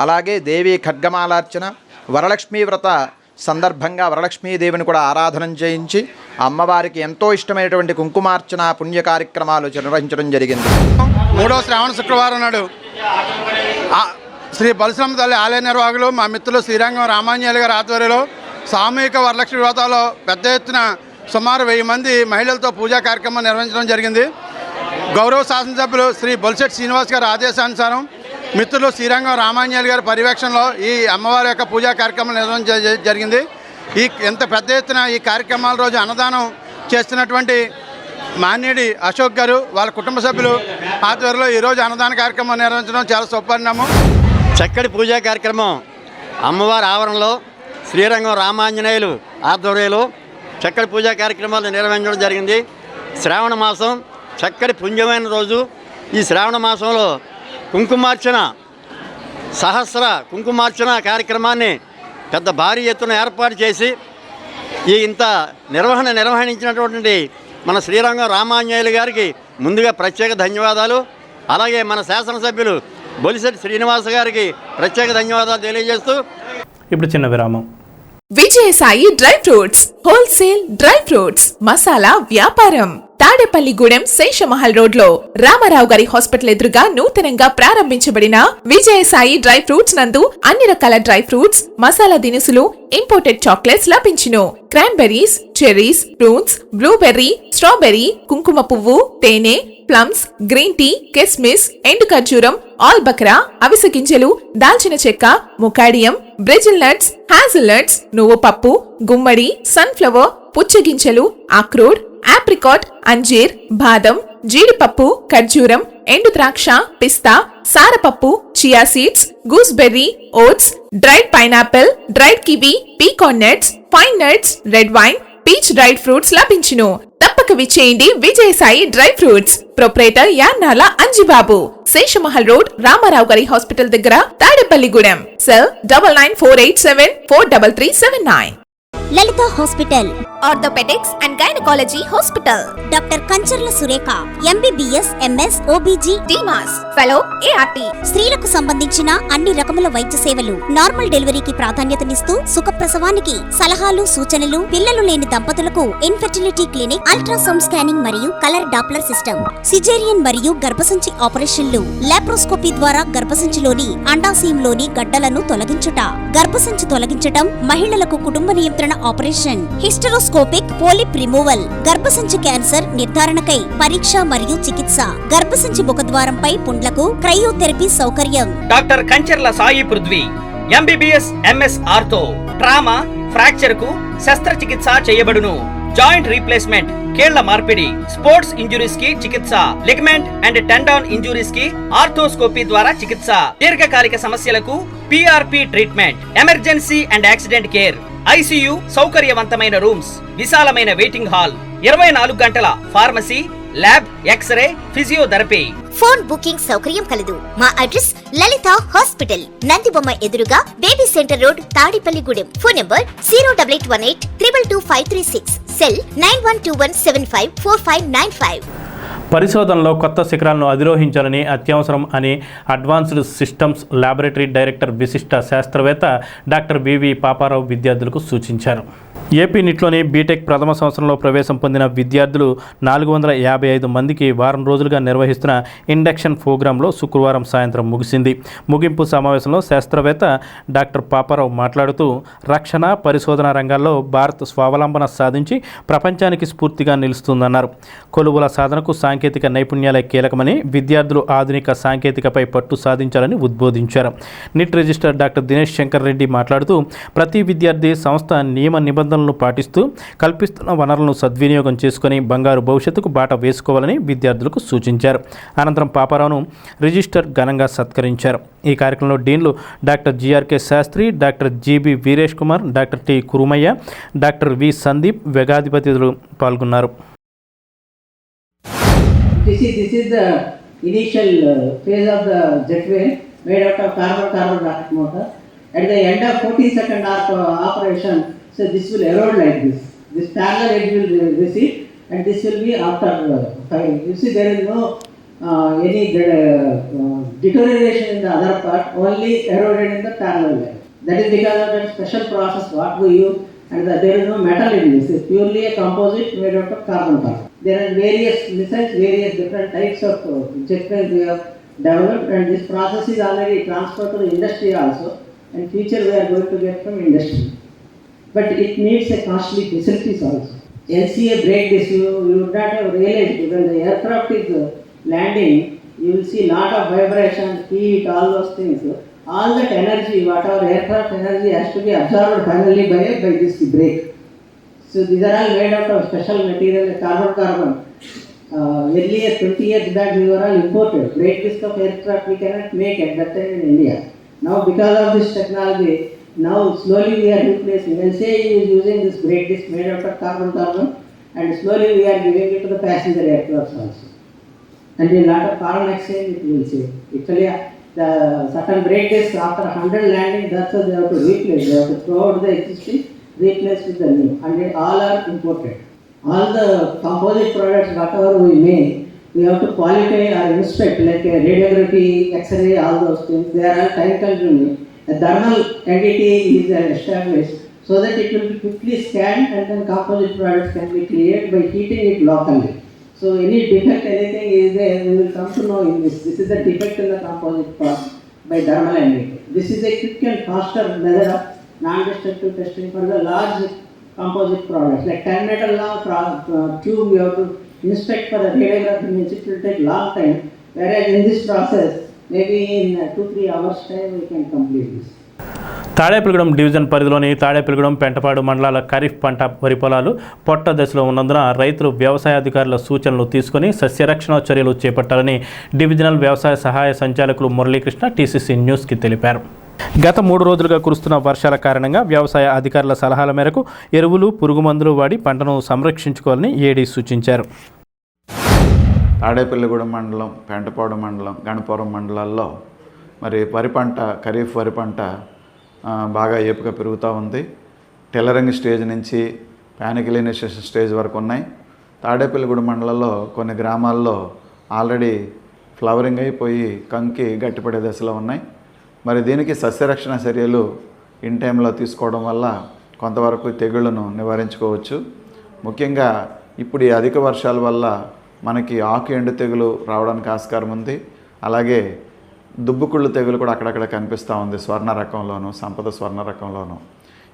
అలాగే దేవి ఖడ్గమాలార్చన, వరలక్ష్మీ వ్రత సందర్భంగా వరలక్ష్మీదేవిని కూడా ఆరాధన చేయించి అమ్మవారికి ఎంతో ఇష్టమైనటువంటి కుంకుమార్చన పుణ్య కార్యక్రమాలు నిర్వహించడం జరిగింది. 3వ శ్రావణ శుక్రవారం నాడు శ్రీ బొలసలమ్మ తల్లి ఆలయ నిర్వాహకులు మా మిత్రులు శ్రీరంగం రామాంజనేయులు గారి ఆధ్వర్యంలో సామూహిక వరలక్ష్మి వ్రతాల్లో పెద్ద ఎత్తున సుమారు 1000 మంది మహిళలతో పూజా కార్యక్రమం నిర్వహించడం జరిగింది. గౌరవ శాసనసభ్యులు శ్రీ బొలిశెట్టి శ్రీనివాస్ గారి ఆదేశానుసారం మిత్రులు శ్రీరంగం రామాంజనేయులు గారి పర్యవేక్షణలో ఈ అమ్మవారి యొక్క పూజా కార్యక్రమం నిర్వహించడం జరిగింది. ఎంత పెద్ద ఎత్తున ఈ కార్యక్రమాల రోజు అన్నదానం చేస్తున్నటువంటి మార్నిడి అశోక్ గారు వాళ్ళ కుటుంబ సభ్యులు ఆధ్వర్యంలో ఈరోజు అన్నదాన కార్యక్రమం నిర్వహించడం చాలా శుభపరిణామం. చక్కటి పూజా కార్యక్రమం అమ్మవారి ఆవరణలో శ్రీరంగం రామాంజనేయులు ఆధ్వర్యంలో చక్కటి పూజా కార్యక్రమాలు నిర్వహించడం జరిగింది. శ్రావణ మాసం చక్కటి పుణ్యమైన రోజు. ఈ శ్రావణ మాసంలో కుంకుమార్చన సహస్ర కుంకుమార్చన కార్యక్రమాన్ని పెద్ద భారీ ఎత్తున ఏర్పాటు చేసి ఇంత నిర్వహించినటువంటి మన శ్రీరంగం రామాంజనేయులు గారికి ముందుగా ప్రత్యేక ధన్యవాదాలు. అలాగే మన శాసనసభ్యులు బొలిశెట్టి శ్రీనివాస్ గారికి ప్రత్యేక ధన్యవాదాలు తెలియజేస్తూ ఇప్పుడు చిన్న విరామం. Vijayasai dry fruits wholesale dry fruits masala వ్యాపారం తాడేపల్లిగూడెం శేషమహల్ రోడ్ లో రామారావు గారి హాస్పిటల్ ఎదురుగా నూతనంగా ప్రారంభించబడిన విజయసాయి డ్రై ఫ్రూట్స్ నందు అన్ని రకాల డ్రై ఫ్రూట్స్, మసాలా దినుసులు, ఇంపోర్టెడ్ చాక్లెట్స్ లభించును. Cranberries, cherries, fruits, blueberry, strawberry, కుంకుమ పువ్వు, తేనె, ప్లమ్స్, గ్రీన్ టీ, కిస్మిస్, ఎండు ఖర్జూరం, ఆల్ బక్రా, అవిసె గింజలు, దాల్చిన చెక్క, ముకాడియం, బ్రెజిల్ నట్స్, హాజల్ నట్స్, నువ్వు పప్పు, గుమ్మడి, సన్ఫ్లవర్, పుచ్చగింజలు, అక్రోడ్, ఆప్రికాట్, అంజీర్, బాదం, జీడిపప్పు, ఖర్జూరం, ఎండు ద్రాక్ష, పిస్తా, సారపప్పు, chia seeds, gooseberry, oats, dried pineapple, dried kiwi, pecan nuts, pine nuts, red wine, peach dried fruits లభించును. తప్పక విచ్చేయండి Vijayasai dry fruits. Proprietor Yannala Anjibabu, Seshamahal road, Ramarao గారి హాస్పిటల్ దగ్గర, Tadepalligudem. Cell 9948743379. Lalitha hospital orthopaedics and gynaecology hospital. Doctor Kancharla Surekha, MBBS, MS, OBG, DMAS, fellow, ART. స్త్రీలకు సంబంధించిన అన్ని రకముల వైద్య సేవలు, నార్మల్ డెలివరీకి ప్రాధాన్యతనిస్తూ సుఖప్రసవానికి సలహాలు, సూచనలు, పిల్లలు లేని దంపతులకు ఇన్ఫెర్టిలిటీ క్లినిక్, అల్ట్రాసౌండ్ స్కానింగ్ మరియు కలర్ డాప్లర్ సిస్టమ్, సిజేరియన్ మరియు గర్భసంచి ఆపరేషన్లు, లాప్రోస్కోపీ ద్వారా గర్భసంచిలోని అండాశయంలోని గడ్డలను తొలగించుట, గర్భసంచి తొలగించటం, మహిళలకు కుటుంబ నియంత్రణ ఆపరేషన్, హిస్టరోస్కోపిక్ పోలిప్ రిమూవల్, గర్భసంచి క్యాన్సర్ నిర్ధారణకై పరీక్ష మరియు చికిత్స, గర్భసంచి ముఖద్వారంపై పుండ్లకు క్రయోథెరపీ సౌకర్యం. Doctor Kancharla Sai Prithvi, MBBS, MS ortho, trauma, fracture కు శస్త్రచికిత్స చేయబడును. జాయింట్ రీప్లేస్మెంట్, కీళ్ల మార్పిడి, స్పోర్ట్స్ ఇంజురీస్ కి చికిత్స, లిగమెంట్ అండ్ టెండాన్ ఇంజురీస్ కి ఆర్థోస్కోపీ ద్వారా చికిత్స, దీర్ఘకాలిక సమస్యలకు PRP treatment, emergency and accident care, ICU సౌకర్యవంతమైన రూమ్స్, విశాలమైన వెయిటింగ్ హాల్, 24 గంటల pharmacy, lab, x ray, physiotherapy. Phone booking సౌకర్యం కలదు. మా అడ్రస్ లలిత హాస్పిటల్, నందిబొమ్మ ఎదురుగా, baby centre road, Tadepalligudem. Phone number 08818222536, cell 9121754595. పరిశోధనలో కొత్త శిఖరాలను అధిరోహించాలని అత్యవసరం అని అడ్వాన్స్డ్ సిస్టమ్స్ ల్యాబొరేటరీ డైరెక్టర్ విశిష్ట శాస్త్రవేత్త డాక్టర్ బివి పాపారావు విద్యార్థులకు సూచించారు. ఏపీ నిట్లోని బీటెక్ ప్రథమ సంవత్సరంలో ప్రవేశం పొందిన విద్యార్థులు 455 మందికి వారం రోజులుగా నిర్వహిస్తున్న ఇండక్షన్ ప్రోగ్రాంలో శుక్రవారం సాయంత్రం ముగిసింది. ముగింపు సమావేశంలో శాస్త్రవేత్త డాక్టర్ పాపారావు మాట్లాడుతూ రక్షణ, పరిశోధన రంగాల్లో భారత్ స్వావలంబన సాధించి ప్రపంచానికి స్ఫూర్తిగా నిలుస్తుందన్నారు. కొలువుల సాధనకు సాంకేతిక నైపుణ్యాలే కీలకమని, విద్యార్థులు ఆధునిక సాంకేతికపై పట్టు సాధించాలని ఉద్బోధించారు. NIT registrar doctor Dinesh Shankar Reddy మాట్లాడుతూ ప్రతి విద్యార్థి సంస్థ నియమ నిబంధనలను పాటిస్తూ కల్పిస్తున్న వనరులను సద్వినియోగం చేసుకుని బంగారు భవిష్యత్తుకు బాట వేసుకోవాలని విద్యార్థులకు సూచించారు. అనంతరం పాపారావును రిజిస్టర్ ఘనంగా సత్కరించారు. ఈ కార్యక్రమంలో డీన్లు doctor GRK Sastry, doctor GB Veeresh Kumar, doctor T Kurumayya, doctor V Sandeep, వేగాధిపతులు పాల్గొన్నారు. This is the initial phase of the jetway made out of carbon rocket motor. At the end of 40-second operation, so this will erode like this. This parallel edge will recede, and this will be after firing. You see, there is no any deterioration in the other part, only eroded in the parallel line. That is because of that special process what we use, and there is no metal in this. It's purely a composite made out of carbon. There are various missiles, various different types of jetplanes we have developed, and this process is already transferred to the industry also, and future we are going to get from industry. But it needs a costly facilities also. LCA brake disc, you would not have realized when the aircraft is landing, you will see lot of vibration, heat, all those things. All that energy, whatever aircraft energy has to be absorbed finally by this brake. So these are all made out of special material, carbon. Earlier 20 years back we were all imported. Brake disc of aircraft we cannot make at that time in India. Now because of this technology, now slowly we are replacing. LCA is using this brake disc made out of carbon, and slowly we are giving it to the passenger aircraft also. And a lot of foreign exchange it will save. Actually, the certain brake disc after 100 landing, that's how they have to replace. They have to throw out the existing, replace with the new, and they all are imported. All the composite products, whatever we make, we have to qualify or inspect, like radiography, X-ray, all those things. They are all time consuming. A thermal entity is established so that it will be quickly scanned, and then composite products can be cleared by heating it locally. So any defect, anything is there, we will come to know in this. This is the defect in the composite part by thermal entity. This is a quick and faster method of non-destructive testing for the large composite products. Like 10 meter long tube, we have to inspect for the radiography, means it will take long time. Whereas in this process, maybe in 2-3 hours time we can complete this. Tadepalligudem division పరిధిలోని తాడేపల్లిగూడెం, పెంటపాడు మండలాల ఖరీఫ్ పంట వరి పొలాలు పొట్ట దశలో ఉన్నందున రైతులు వ్యవసాయ అధికారుల సూచనలు తీసుకుని సస్యరక్షణ చర్యలు చేపట్టాలని డివిజనల్ వ్యవసాయ సహాయ సంచాలకులు మురళీకృష్ణ TCC న్యూస్కి తెలిపారు. గత 3 రోజులుగా కురుస్తున్న వర్షాల కారణంగా వ్యవసాయ అధికారుల సలహాల మేరకు ఎరువులు, పురుగుమందులు వాడి పంటను సంరక్షించుకోవాలని ఏడీ సూచించారు. తాడేపల్లిగూడెం మండలం, పెంటపాడు మండలం, గణపురం మండలాల్లో మరి వరి పంట, ఖరీఫ్ వరి పంట బాగా ఏపుగా పెరుగుతూ ఉంది. టెల్లరింగ్ స్టేజ్ నుంచి ప్యానిక్ ఎలిమినేషన్ స్టేజ్ వరకు ఉన్నాయి. తాడేపల్లిగూడెం మండలంలో కొన్ని గ్రామాల్లో ఆల్రెడీ ఫ్లవరింగ్ అయిపోయి కంకి గట్టిపడే దశలో ఉన్నాయి. మరి దీనికి సస్యరక్షణ చర్యలు ఇన్ టైంలో తీసుకోవడం వల్ల కొంతవరకు తెగుళ్లను నివారించుకోవచ్చు. ముఖ్యంగా ఇప్పుడు ఈ అధిక వర్షాల వల్ల మనకి ఆకు ఎండు తెగులు రావడానికి ఆస్కారం ఉంది. అలాగే దుబ్బుకుళ్ళు తెగులు కూడా అక్కడక్కడ కనిపిస్తూ ఉంది, స్వర్ణ రకంలోను, సంపద స్వర్ణ రకంలోను.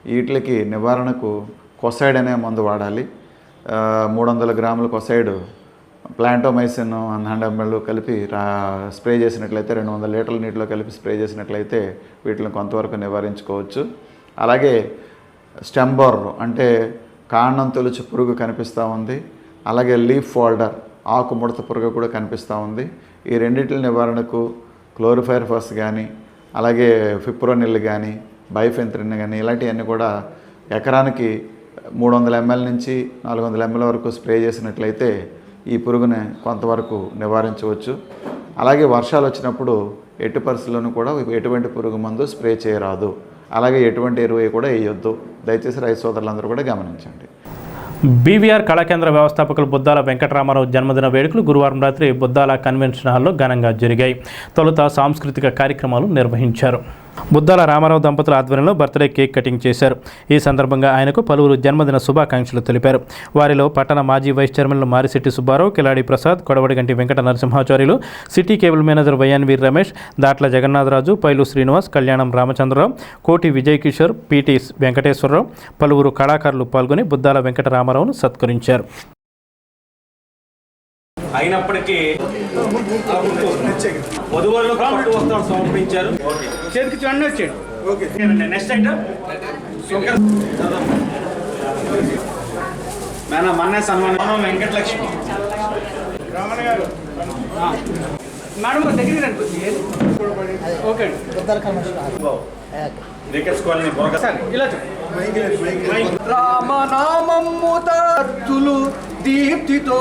వీటికి నివారణకు కొసైడ్ అనే మందు వాడాలి. 300 గ్రాముల కొసైడ్ ప్లాంటోమైసిన్ 100 ml కలిపి స్ప్రే చేసినట్లయితే 200 లీటర్ల నీటిలో కలిపి స్ప్రే చేసినట్లయితే వీటిని కొంతవరకు నివారించుకోవచ్చు. అలాగే స్టెమ్ బోర్ర్ అంటే కాండం తొలుచు పురుగు కనిపిస్తూ ఉంది. అలాగే లీఫ్ ఫోల్డర్ ఆకు ముడత పురుగు కూడా కనిపిస్తూ ఉంది. ఈ రెండింటి నివారణకు క్లోరిఫైర్ఫస్ కానీ అలాగే ఫిప్రోనిల్ కానీ బైఫెంత్రిన్ కానీ ఇలాంటివన్నీ కూడా ఎకరానికి 300 ml నుంచి 400 ml వరకు స్ప్రే చేసినట్లయితే ఈ పురుగుని కొంతవరకు నివారించవచ్చు. అలాగే వర్షాలు వచ్చినప్పుడు ఎట్టి పరిస్థితుల్లోనూ కూడా ఎటువంటి పురుగు మందు స్ప్రే చేయరాదు. అలాగే ఎటువంటి ఎరువు కూడా వేయొద్దు. దయచేసి రైతు సోదరులందరూ కూడా గమనించండి. బీవీఆర్ కళాకేంద్ర వ్యవస్థాపకులు బుద్దాల వెంకటరామారావు జన్మదిన వేడుకలు గురువారం రాత్రి బుద్దాల కన్వెన్షన్ హాల్లో ఘనంగా జరిగాయి. తొలుత సాంస్కృతిక కార్యక్రమాలు నిర్వహించారు. బుద్దాల రామారావు దంపతుల ఆధ్వర్యంలో బర్త్డే కేక్ కటింగ్ చేశారు. ఈ సందర్భంగా ఆయనకు పలువురు జన్మదిన శుభాకాంక్షలు తెలిపారు. వారిలో పట్టణ మాజీ వైస్ చైర్మన్లు Marisetti Subbarao, Kiladi Prasad, Kodavadiganti Venkata Narasimhacharyulu, city cable manager YNV Ramesh, Datla Jagannatharaju, Pailu Srinivas, Kalyanam Ramachandrarao, కోటి విజయ్ కిషోర్, పిటి వెంకటేశ్వరరావు, పలువురు కళాకారులు పాల్గొని బుద్దాల వెంకటరామారావును సత్కరించారు. అయినప్పటికీ వధువరులు పట్టు వస్త్రాలు సమర్పించారు. చేతికి చూడండి వచ్చేయండి. నెక్స్ట్ ఐటమ్ మేడం మన్నే సన్మానం వెంకటలక్ష్మి రమణ గారు. మేడం దగ్గరికి రండి. ఓకే ఇలా రామనామము తత్తులు దీప్తితో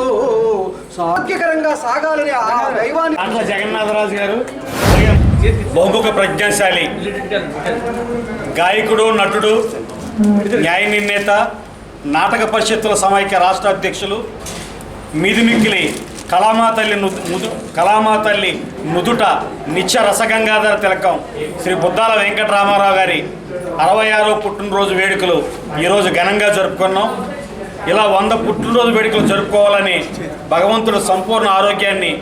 సాధ్యకరంగా సాగాలని ఆ దైవాన్ని దాంట్లో జగన్నాథరాజు గారు బహుముఖ ప్రజ్ఞాశాలి గాయకుడు, నటుడు, న్యాయ నిర్ణేత, నాటక పరిషత్తుల సమైక్య రాష్ట్ర అధ్యక్షులు, మిదిమిక్కిలి కళామాతల్లి నుదుట నిత్య రసగంగాధర తిలకం శ్రీ బుద్దాల వెంకటరామారావు గారి 66వ పుట్టినరోజు వేడుకలు ఈరోజు ఘనంగా జరుపుకున్నాం. ఇలా 100 పుట్టినరోజు వేడుకలు జరుపుకోవాలని భగవంతుడు సంపూర్ణ ఆరోగ్యాన్ని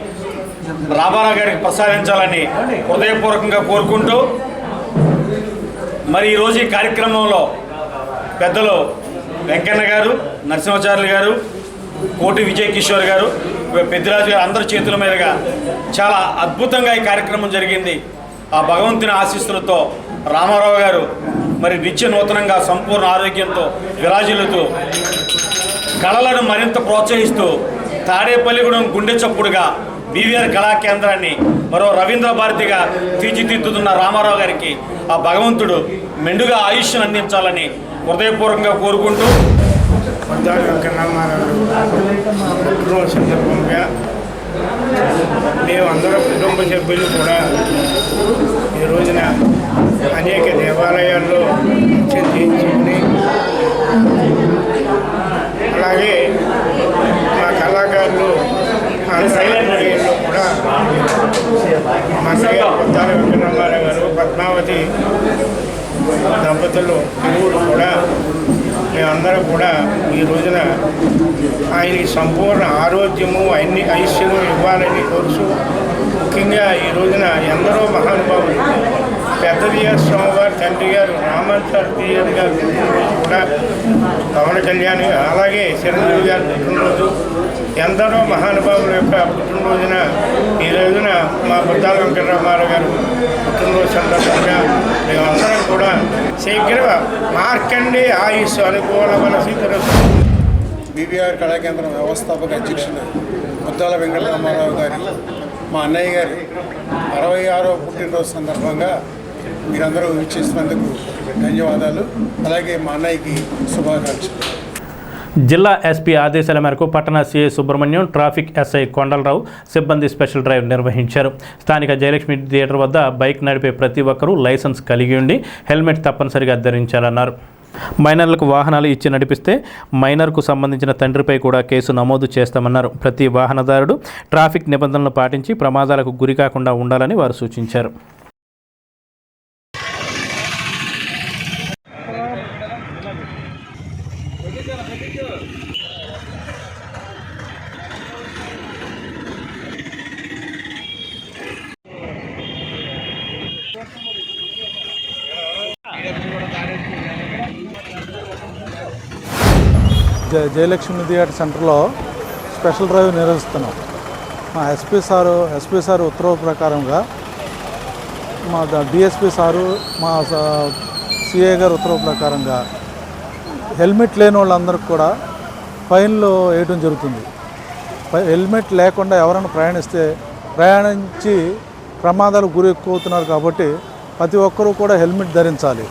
రామారావు గారికి ప్రసాదించాలని హృదయపూర్వకంగా కోరుకుంటూ మరి ఈరోజు ఈ కార్యక్రమంలో పెద్దలు వెంకన్న గారు, నరసింహాచార్యులు గారు, కోటి విజయ్ కిషోర్ గారు, పెద్దిరాజు గారు అందరి చేతుల మీదుగా చాలా అద్భుతంగా ఈ కార్యక్రమం జరిగింది. ఆ భగవంతుని ఆశీస్సులతో రామారావు గారు మరి నిత్య నూతనంగా సంపూర్ణ ఆరోగ్యంతో విరాజిల్లుతూ కళలను మరింత ప్రోత్సహిస్తూ తాడేపల్లిగూడెం గుండె చప్పుడుగా బీవీఆర్ కళాకేంద్రాన్ని మరో రవీంద్ర భారతిగా తీర్చిదిద్దుతున్న రామారావు గారికి ఆ భగవంతుడు మెండుగా ఆయుష్ను అందించాలని హృదయపూర్వకంగా కోరుకుంటూ బుద్దాల వెంకటరామారావు పుట్టినరోజు సందర్భంగా మేమందరం కుటుంబ సభ్యులు కూడా ఈ రోజున అనేక దేవాలయాల్లో చెందించుకుని అలాగే మా కళాకారులు ఆంధ్రప్రదేశ్లో కూడా మా బుద్దాల వెంకటరామారావు గారు, పద్మావతి దంపతులు ఇరువురు కూడా మేమందరం కూడా ఈ రోజున ఆయనకి సంపూర్ణ ఆరోగ్యము అన్ని ఐశ్వర్యం ఇవ్వాలని కోరుచు ముఖ్యంగా ఈ రోజున ఎందరో మహానుభావులు పెద్దదియ స్వామివారి తండ్రి గారు రామాచార్య గారు పుట్టినరోజు కూడా పవన్ కళ్యాణ్ అలాగే చిరంజీవి గారు పుట్టినరోజు ఎందరో మహానుభావుల యొక్క పుట్టినరోజున ఈ రోజున మా బుద్దాల వెంకటరామారావు గారు పుట్టినరోజు సందర్భంగా మేమందరం కూడా శీఘ్ర మార్కండి ఆయుష్ అనుకూలమనసి బీవీఆర్ కళాకేంద్రం వ్యవస్థాపక అధ్యక్షులు బుద్దాల వెంకటరామారావు గారి మా అన్నయ్య గారి 66వ పుట్టినరోజు సందర్భంగా మీరందరూ ఇచ్చేసినందుకు ధన్యవాదాలు. అలాగే మా అన్నయ్యకి శుభాకాంక్షలు. జిల్లా ఎస్పీ ఆదేశాల మేరకు పట్టణ CI Subrahmanyam, traffic SI Kondalarao సిబ్బంది స్పెషల్ డ్రైవ్ నిర్వహించారు. స్థానిక జయలక్ష్మి థియేటర్ వద్ద బైక్ నడిపే ప్రతి ఒక్కరూ లైసెన్స్ కలిగి ఉండి హెల్మెట్ తప్పనిసరిగా ధరించాలన్నారు. మైనర్లకు వాహనాలు ఇచ్చి నడిపిస్తే మైనర్కు సంబంధించిన తండ్రిపై కూడా కేసు నమోదు చేస్తామన్నారు. ప్రతి వాహనదారుడు ట్రాఫిక్ నిబంధనలను పాటించి ప్రమాదాలకు గురికాకుండా ఉండాలని వారు సూచించారు. జయలక్ష్మి థియేటర్ సెంటర్లో స్పెషల్ డ్రైవ్ నిర్వహిస్తున్నాం. మా ఎస్పీ సారు ఉత్తర్వు ప్రకారంగా మా డిఎస్పీ సారు మా సిఐ గారు ఉత్తర్వు ప్రకారంగా హెల్మెట్ లేని వాళ్ళందరికీ కూడా ఫైన్లు వేయడం జరుగుతుంది. హెల్మెట్ లేకుండా ఎవరైనా ప్రయాణించి ప్రమాదాలు గురి ఎక్కువవుతున్నారు కాబట్టి ప్రతి ఒక్కరూ కూడా హెల్మెట్ ధరించాలి.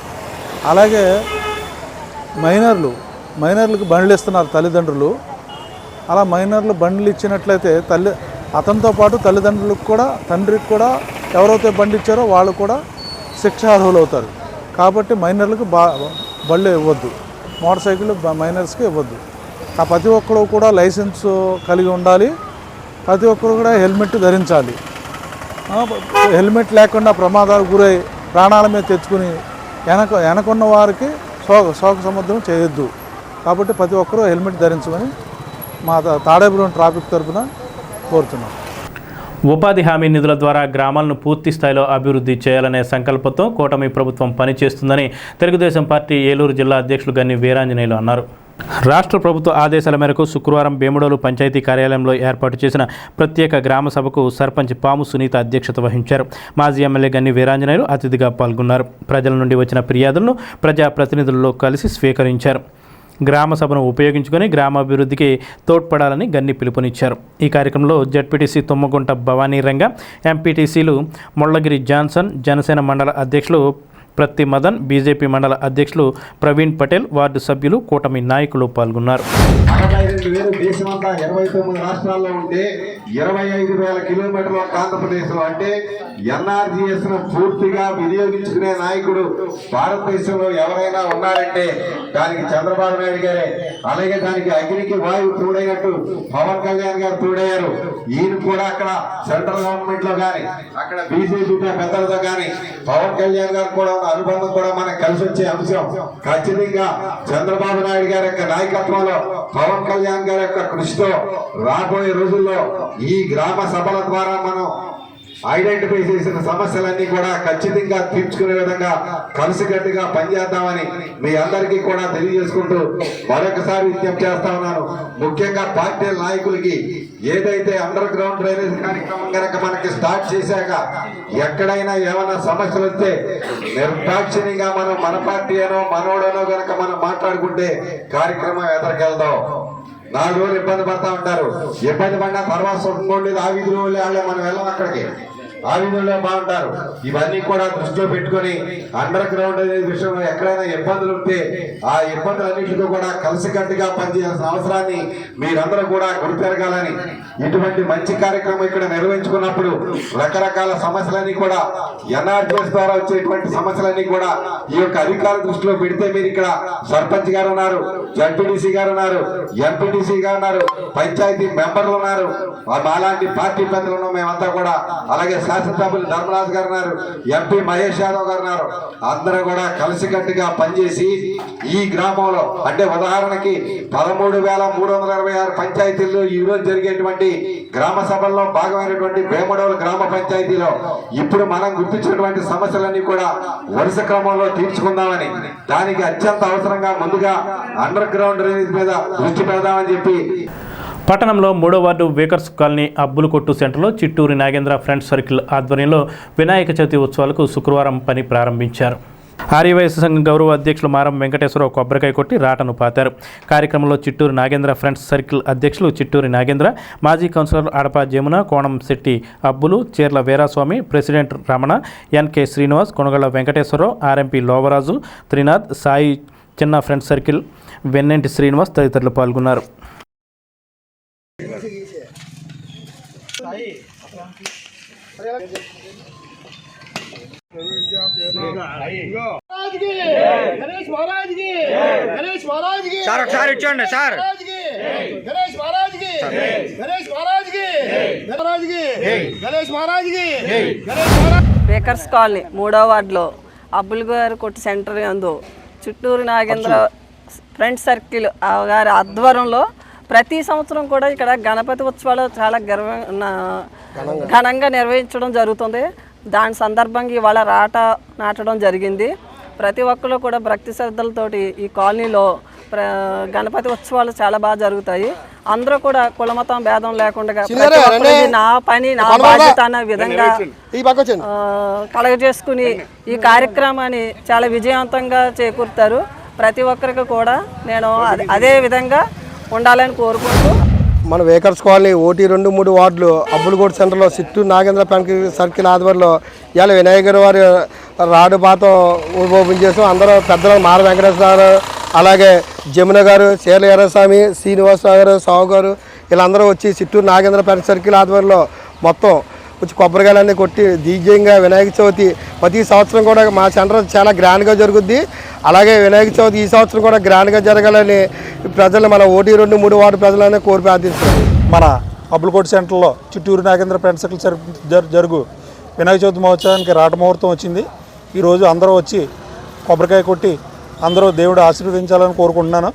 అలాగే మైనర్లకు బండ్లు ఇస్తున్నారు తల్లిదండ్రులు. అలా మైనర్లు బండ్లు ఇచ్చినట్లయితే అతనితో పాటు తల్లిదండ్రులకు కూడా తండ్రికి కూడా ఎవరైతే బండి ఇచ్చారో వాళ్ళు కూడా శిక్షార్హులు అవుతారు. కాబట్టి మైనర్లకు బళ్ళు ఇవ్వద్దు, మోటార్ సైకిల్ మైనర్స్కి ఇవ్వద్దు. ప్రతి ఒక్కరు కూడా లైసెన్స్ కలిగి ఉండాలి. ప్రతి ఒక్కరు కూడా హెల్మెట్ ధరించాలి. హెల్మెట్ లేకుండా ప్రమాదాలు గురై ప్రాణాల మీద తెచ్చుకుని వెనకున్న వారికి శోక సముద్రం చేయొద్దు. కాబట్టి ప్రతి ఒక్కరూ హెల్మెట్ ధరించమని మా తాడేపురం ట్రాఫిక్ తరఫున కోరుతున్నాం. ఉపాధి హామీ నిధుల ద్వారా గ్రామాలను పూర్తి స్థాయిలో అభివృద్ధి చేయాలనే సంకల్పంతో కూటమి ప్రభుత్వం పనిచేస్తుందని తెలుగుదేశం పార్టీ ఏలూరు జిల్లా అధ్యక్షులు గన్ని వీరాంజనేయులు అన్నారు. రాష్ట్ర ప్రభుత్వ ఆదేశాల మేరకు శుక్రవారం భీముడోలు పంచాయతీ కార్యాలయంలో ఏర్పాటు చేసిన ప్రత్యేక గ్రామ సభకు సర్పంచ్ పాము సునీత అధ్యక్షత వహించారు. మాజీ ఎమ్మెల్యే గన్ని వీరాంజనేయులు అతిథిగా పాల్గొన్నారు. ప్రజల నుండి వచ్చిన ఫిర్యాదులను ప్రజాప్రతినిధుల్లో కలిసి స్వీకరించారు. గ్రామ సభను ఉపయోగించుకొని గ్రామాభివృద్ధికి తోడ్పడాలని గన్ని పిలుపునిచ్చారు. ఈ కార్యక్రమంలో జడ్పీటీసీ తుమ్మగుంట భవానీ రంగ, ఎంపీటీసీలు ముళ్ళగిరి జాన్సన్, జనసేన మండల అధ్యక్షులు ప్రత్తి మదన్, బీజేపీ మండల అధ్యక్షులు ప్రవీణ్ పటేల్, వార్డు సభ్యులు, కూటమి నాయకులు పాల్గొన్నారు. 62,000 దేశమంతా 29 రాష్ట్రాల్లో ఉంటే 25,000 కిలోమీటర్ల ఆంధ్రప్రదేశ్లో అంటే ఎన్ఆర్జీఎస్ ను పూర్తిగా వినియోగించుకునే నాయకుడు భారతదేశంలో ఎవరైనా ఉన్నారంటే దానికి చంద్రబాబు నాయుడు గారే. అలాగే దానికి అగ్నికి వాయువు తోడైనట్టు పవన్ కళ్యాణ్ గారు తోడయ్యారు. ఈయన కూడా అక్కడ సెంట్రల్ గవర్నమెంట్ లో కానీ అక్కడ బీజేపీ పెద్దలతో కానీ పవన్ కళ్యాణ్ గారు కూడా అనుబంధం కూడా మనకు కలిసి వచ్చే అంశం. ఖచ్చితంగా చంద్రబాబు నాయుడు గారి యొక్క నాయకత్వంలో పవన్ కళ్యాణ్ గారి యొక్క కృషితో రాబోయే రోజుల్లో ఈ గ్రామ సభల ద్వారా మనం ఐడెంటిఫై చేసిన సమస్యలన్నీ కూడా ఖచ్చితంగా తీర్చుకునే విధంగా కలిసికట్టుగా పనిచేద్దామని మీ అందరికీ కూడా తెలియజేసుకుంటూ మరొకసారి విజ్ఞప్తి చేస్తా ఉన్నాను. ముఖ్యంగా పార్టీ నాయకులకి ఏదైతే అండర్ గ్రౌండ్ డ్రైనేజ్ కార్యక్రమం కనుక మనకి స్టార్ట్ చేశాక ఎక్కడైనా ఏమైనా సమస్యలు వస్తే నిర్దాక్షిణ్యంగా మనం మన పార్టీ అనో మనోడనో కనుక మనం మాట్లాడుకుంటే కార్యక్రమం ఎదరికెళ్దాం. 4 రోజులు ఇబ్బంది పడతా ఉంటారు. ఇబ్బంది పడినా తర్వాత సుఖంగా ఆ వీధిలో వాళ్ళే మనం వెళ్ళాం అక్కడికి. ఆ వీధుల్లో బాగుంటారు. ఇవన్నీ కూడా దృష్టిలో పెట్టుకొని అండర్ గ్రౌండ్ అనే విషయంలో ఎక్కడైనా ఇబ్బందులు ఉంటే ఆ ఇబ్బందులన్నింటితో కూడా కలిసికట్టుగా పనిచేయాల్సిన అవసరాన్ని మీరందరూ కూడా గుర్తెరగాలని, ఇటువంటి మంచి కార్యక్రమం ఇక్కడ నిర్వహించుకున్నప్పుడు రకరకాల సమస్యలన్నీ కూడా ఎన్ఆర్జీఎస్ ద్వారా వచ్చేటువంటి సమస్యలన్నీ కూడా ఈ యొక్క అధికారుల దృష్టిలో పెడితే మీరు ఇక్కడ సర్పంచ్ గారు ఉన్నారు, జడ్పీటీసీ గారు ఉన్నారు, ఎంపీటీసీ గారు ఉన్నారు, పంచాయతీ మెంబర్లు ఉన్నారు, అలాంటి పార్టీ పెద్దలు మేమంతా కూడా, అలాగే శాసనసభ్యులు ధర్మరాజు గారు ఉన్నారు, ఎంపీ మహేష్ యాదవ్ గారు ఉన్నారు. అందరూ కూడా కలిసికట్టుగా పనిచేసి ఈ గ్రామంలో అంటే ఉదాహరణకి 13,326 పంచాయతీల్లో ఈ రోజు జరిగేటువంటి గ్రామ సభల్లో భాగమైనటువంటి భీమడోలు గ్రామ పంచాయతీలో ఇప్పుడు మనం గుర్తించినటువంటి సమస్యలన్నీ కూడా వరుస క్రమంలో తీర్చుకుందామని, దానికి అత్యంత అవసరంగా ముందుగా అండర్ గ్రౌండ్ డ్రైనేజ్ మీద దృష్టి పెడదామని చెప్పి పట్టణంలో 3వ వార్డు వేకర్స్ కాలనీ అబ్బులు కొట్టు సెంటర్లో చిట్టూరి నాగేంద్ర ఫ్రెండ్స్ సర్కిల్ ఆధ్వర్యంలో వినాయక చవితి ఉత్సవాలకు శుక్రవారం పని ప్రారంభించారు. ఆర్యవైశ్య సంఘం గౌరవ అధ్యక్షులు మారం వెంకటేశ్వరరావు కొబ్బరికాయ కొట్టి రాటను పాతారు. కార్యక్రమంలో చిట్టూరి నాగేంద్ర ఫ్రెండ్స్ సర్కిల్ అధ్యక్షులు చిట్టూరి నాగేంద్ర, మాజీ councillor Adapa Jamuna, Konam Setti Abbulu, Cheerla Veeraswamy, president Ramana, NK Srinivas, Konagalla Venkateswararao, RMP Lovaraju, Trinath, Sai Chinna friends circle వెన్నెంటి Srinivas తదితరులు పాల్గొన్నారు. గణేష్ మహారాజ్ కి గణేష్ మహారాజ్ కి సార్ ఒకసారి ఇచ్చండి సార్ గణేష్ మహారాజ్ కి గణేష్ మహారాజ్ కి మహారాజ్ కి గణేష్ మహారాజ్ కి గణేష్ మహారాజ్. బేకర్స్ కాలనీ 3వ వార్డులో అబ్బుల్ గారు కొట్టు సెంటర్ యందు చుట్టూరు నాగేంద్ర ఫ్రెండ్ సర్కిల్ గారి ఆధ్వర్యంలో ప్రతి సంవత్సరం కూడా ఇక్కడ గణపతి ఉత్సవాలు చాలా ఘనంగా నిర్వహించడం జరుగుతుంది. దాని సందర్భంగా ఇవాళ రాట నాటడం జరిగింది. ప్రతి ఒక్కరు కూడా భక్తి శ్రద్ధలతోటి ఈ కాలనీలో గణపతి ఉత్సవాలు చాలా బాగా జరుగుతాయి. అందరూ కూడా కులమతం భేదం లేకుండా నా పని నా బాధ్యత అన్న విధంగా కలగజేసుకుని ఈ కార్యక్రమాన్ని చాలా విజయవంతంగా చేకూరుతారు. ప్రతి ఒక్కరికి కూడా నేను అదే విధంగా ఉండాలని కోరుకుంటూ మన వేకర్స్ కాలనీ 1, 2, 3 వార్డులు అబ్బులగూడ సెంటర్లో చిత్తూరు నాగేంద్ర సర్కిల్ ఆధ్వర్యంలో ఇవాళ వినాయకుడు వారి రాడు బాతం ఓపెన్ చేసాం. అందరూ పెద్దలు మార వెంకటేశ్వర అలాగే జమున గారు, చీర్ల ఎర్రస్వామి, శ్రీనివాసరావు గారు, సావు గారు వీళ్ళందరూ వచ్చి చిత్తూరు నాగేంద్ర సర్కిల్ ఆధ్వర్యంలో మొత్తం వచ్చి కొబ్బరికాయలన్నీ కొట్టి దిగ్విజయంగా వినాయక చవితి ప్రతి సంవత్సరం కూడా మా సెంటర్ చాలా గ్రాండ్గా జరుగుద్ది. అలాగే వినాయక చవితి ఈ సంవత్సరం కూడా గ్రాండ్గా జరగాలని ప్రజలు మన 1, 2, 3 వార్డు ప్రజలనే కోరి ప్రార్థిస్తున్నారు. మన అబ్బులకోట సెంటర్లో చిట్టూరు నాగేంద్ర ఫ్రెండ్ సర్కిల్ జరుగు వినాయక చవితి మహోత్సవానికి రాట ముహూర్తం వచ్చింది. ఈరోజు అందరూ వచ్చి కొబ్బరికాయ కొట్టి అందరూ దేవుడు ఆశీర్వదించాలని కోరుకుంటున్నాను.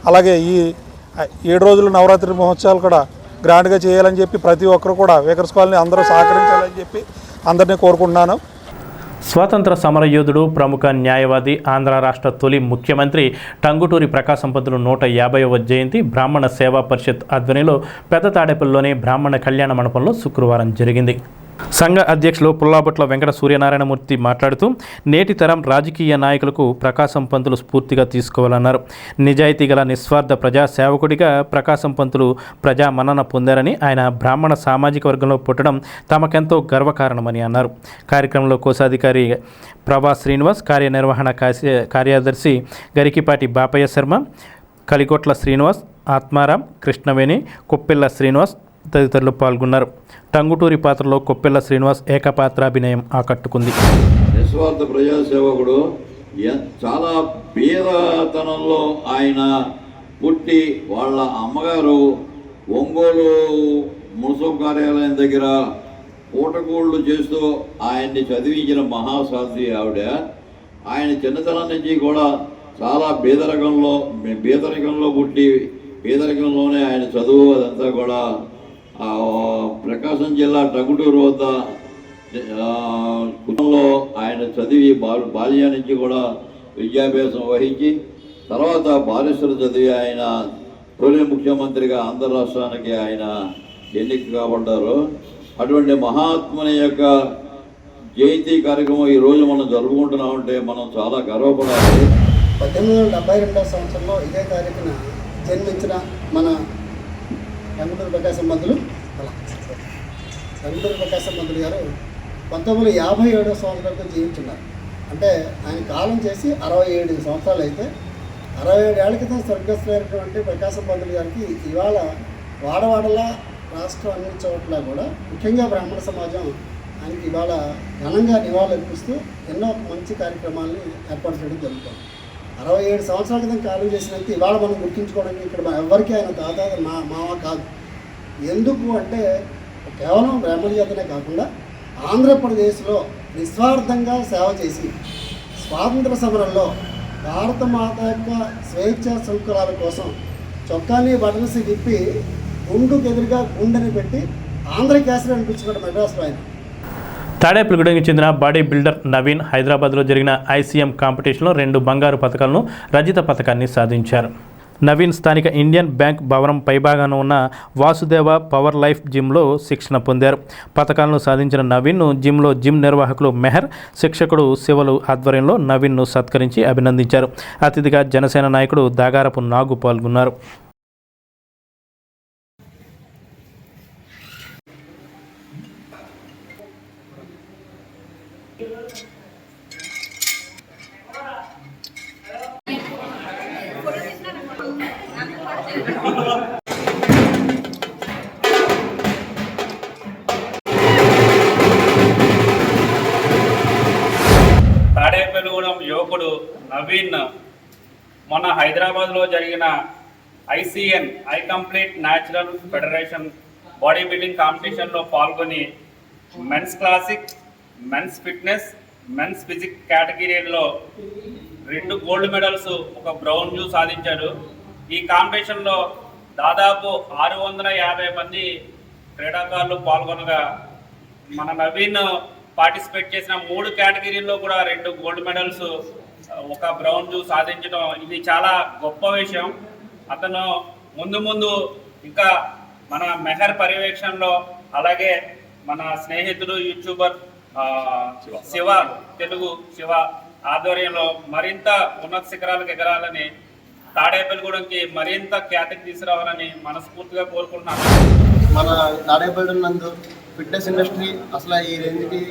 అలాగే ఈ 7 రోజులు నవరాత్రి మహోత్సవాలు కూడా గ్రాండ్గా చేయాలని చెప్పి ప్రతి ఒక్కరు కూడా వేకర్స్ కాలనీ అందరూ సహకరించాలని చెప్పి అందరినీ కోరుకుంటున్నాను. స్వాతంత్ర సమరయోధుడు, ప్రముఖ న్యాయవాది, ఆంధ్ర రాష్ట్ర తొలి ముఖ్యమంత్రి టంగుటూరి ప్రకాశం పంతులు 150వ జయంతి బ్రాహ్మణ సేవా పరిషత్ ఆధ్వర్యంలో పెద్ద తాడేపల్లిలోని బ్రాహ్మణ కళ్యాణ మండపంలో శుక్రవారం జరిగింది. సంఘ అధ్యక్షులు పుల్లాబొట్ల వెంకట సూర్యనారాయణమూర్తి మాట్లాడుతూ నేటి తరం రాజకీయ నాయకులకు ప్రకాశం పంతులు స్ఫూర్తిగా తీసుకోవాలన్నారు. నిజాయితీ గల నిస్వార్థ ప్రజా సేవకుడిగా ప్రకాశం పంతులు ప్రజా మన్నన పొందారని, ఆయన బ్రాహ్మణ సామాజిక వర్గంలో పుట్టడం తమకెంతో గర్వకారణమని అన్నారు. కార్యక్రమంలో కోశాధికారి ప్రభా శ్రీనివాస్, కార్యనిర్వహణ కార్యదర్శి గరికిపాటి బాపయ్య శర్మ, కలిగొట్ల శ్రీనివాస్, ఆత్మారాం, కృష్ణవేణి, కొప్పెల్ల శ్రీనివాస్ తదితరులు పాల్గొన్నారు. టంగుటూరి పాత్రలో కొప్పెల్ల శ్రీనివాస్ ఏకపాత్రాభినయం ఆకట్టుకుంది. నిస్వార్థ ప్రజాసేవకుడు చాలా పేదతనంలో ఆయన పుట్టి వాళ్ళ అమ్మగారు ఒంగోలు మున్సిపల్ కార్యాలయం దగ్గర పూటకూళ్ళు చేస్తూ ఆయన్ని చదివించిన మహాశాస్త్రి ఆవిడ. ఆయన చిన్నతనం నుంచి కూడా చాలా పేదరికంలో పుట్టి పేదరికంలోనే ఆయన చదువు అదంతా కూడా ప్రకాశం జిల్లా టంగుటూరు వద్ద కుటుంబంలో ఆయన చదివి బాల్యం నుంచి కూడా విద్యాభ్యాసం వహించి తర్వాత బారిస్టర్ చదివి ఆయన తొలి ముఖ్యమంత్రిగా ఆంధ్ర రాష్ట్రానికి ఆయన ఎన్నిక కాబడ్డారు. అటువంటి మహాత్ముని యొక్క జయంతి కార్యక్రమం ఈరోజు మనం జరుపుకుంటున్నామంటే మనం చాలా గర్వపడాలి. 1872వ సంవత్సరంలో ఇదే తారీఖున జన్మించిన మన టంగుటూరి ప్రకాశం పంతులు గారు 1957వ సంవత్సరంలో జీవించున్నారు. అంటే ఆయన కాలం చేసి 67 సంవత్సరాలు అయితే 67 ఏళ్ల క్రితం స్వర్గస్థులైనటువంటి ప్రకాశం పంతులు గారికి ఇవాళ వాడవాడలా రాష్ట్రం అన్ని చోట్ల కూడా ముఖ్యంగా బ్రాహ్మణ సమాజం ఆయనకి ఇవాళ ఘనంగా నివాళులు అర్పిస్తూ ఎన్నో మంచి కార్యక్రమాలని ఏర్పాటు చేయడం జరుగుతుంది. 67 సంవత్సరాల క్రితం కాలం చేసినంత ఇవాళ మనం గుర్తుంచుకోవడానికి ఇక్కడ ఎవరికి ఆయన తాత మావ కాదు. ఎందుకు అంటే కేవలం బ్రాహ్మణ జాతనే కాకుండా ఆంధ్రప్రదేశ్లో నిస్వార్థంగా సేవ చేసి స్వాతంత్ర సమరంలో భారతమాత యొక్క స్వేచ్ఛా సంకులాల కోసం చొక్కాని బటన్సి విప్పి గుండుకెదురుగా గుండెని పెట్టి ఆంధ్ర కేసరి అనిపించుకున్న మెడ్రాస్లో ఆయన. తాడేపల్లిగూడెంకి చెందిన బాడీ బిల్డర్ నవీన్ హైదరాబాద్లో జరిగిన ఐసీఎం కాంపిటీషన్లో 2 బంగారు పతకాలను, రజిత పతకాన్ని సాధించారు. నవీన్ స్థానిక ఇండియన్ బ్యాంక్ భవనం పైభాగాన ఉన్న వాసుదేవ పవర్ లైఫ్ జిమ్లో శిక్షణ పొందారు. పతకాలను సాధించిన నవీన్ను జిమ్ నిర్వాహకులు మెహర్, శిక్షకుడు శివలు ఆధ్వర్యంలో నవీన్ను సత్కరించి అభినందించారు. అతిథిగా జనసేన నాయకుడు దాగారపు నాగు పాల్గొన్నారు. నవీన్ మొన్న హైదరాబాద్లో జరిగిన ICN I complete natural federation body building కాంపిటీషన్లో పాల్గొని men's classic, men's fitness, men's physique కేటగిరీలో 2 గోల్డ్ మెడల్స్, 1 బ్రౌన్ జ్యూ సాధించాడు. ఈ కాంపిటీషన్లో దాదాపు 650 మంది క్రీడాకారులు పాల్గొనగా మన నవీన్ పార్టిసిపేట్ చేసిన 3 కేటగిరీల్లో కూడా 2 గోల్డ్ మెడల్స్, 1 బ్రౌన్ జ్యూ సాధించడం ఇది చాలా గొప్ప విషయం. అతను ముందు ఇంకా మన మెహర్ పర్యవేక్షణలో, అలాగే మన స్నేహితుడు యూట్యూబర్ శివ ఆధ్వర్యంలో మరింత ఉన్నత శిఖరాలకు ఎగరాలని, తాడేపల్లిగూడెంకి మరింత ఖ్యాతికి తీసుకురావాలని మనస్ఫూర్తిగా కోరుకుంటున్నాను. మన తాడేపల్లిగూడెం నందు ఫిట్నెస్ ఇండస్ట్రీ అసలు ఈ రేంజ్కి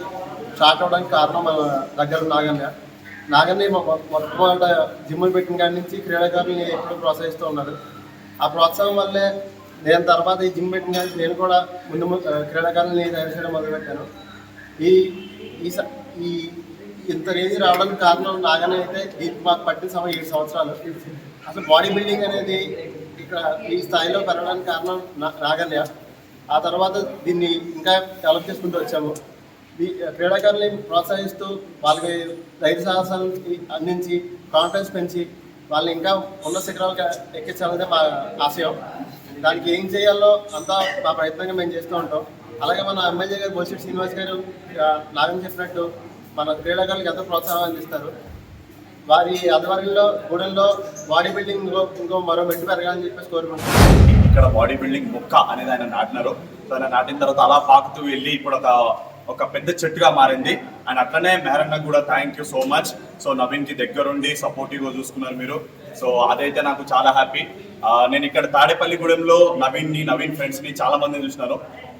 స్టార్ట్ అవడానికి కారణం మన దగ్గర నాగన్య మొట్టమొదట జిమ్లు పెట్టిన కాడి నుంచి క్రీడాకారులని ఎప్పుడూ ప్రోత్సహిస్తూ ఉన్నారు. ఆ ప్రోత్సాహం వల్లే నేను తర్వాత ఈ జిమ్ పెట్టిన కానీ నేను కూడా ముందు క్రీడాకారులని తయారు చేయడం మొదలుపెట్టాను. ఈ ఇంత రేంజ్ రావడానికి కారణం నాగనే అయితే దీనికి మాకు పట్టిన సమయం 7 సంవత్సరాలు. అసలు బాడీ బిల్డింగ్ అనేది ఇక్కడ ఈ స్థాయిలో పెరగడానికి కారణం నాగన్య. ఆ తర్వాత దీన్ని ఇంకా డెవలప్ చేసుకుంటూ వచ్చాము. ఈ క్రీడాకారులని ప్రోత్సహిస్తూ వాళ్ళకి ధైర్య సాహసాలను అందించి కాన్ఫిడెన్స్ పెంచి వాళ్ళని ఇంకా ఉన్న శిఖరాలకు ఎక్కించాలనేది మా ఆశయం. దానికి ఏం చేయాలో అంతా మా ప్రయత్నంగా మేము చేస్తూ ఉంటాం. అలాగే మన ఎమ్మెల్యే గారు బొలిశెట్టి శ్రీనివాస్ గారు నాగన్ చెప్పినట్టు మన క్రీడాకారులకు ఎంతో ప్రోత్సాహం అందిస్తారు. వారి ఆధ్వర్యంలో గూడెంలో బాడీ బిల్డింగ్లో ఇంకో మరో మెట్టు పెరగాలని చెప్పేసి కోరుకుంటున్నాం. ఇక్కడ బాడీ బిల్డింగ్ మొక్క అనేది ఆయన నాటినారు. సో ఆయన నాటిన తర్వాత అలా పాకుతూ వెళ్ళి ఇప్పుడు ఒక పెద్ద చెట్టుగా మారింది. అండ్ అట్లనే మెహరన్న కూడా thank you so much. So నవీన్కి దగ్గరుండి సపోర్టివ్గా చూసుకున్నారు మీరు. సో అదైతే నాకు చాలా హ్యాపీ. నేను ఇక్కడ తాడేపల్లిగూడెంలో నవీన్ ఫ్రెండ్స్ని చాలా మందిని చూసినాను.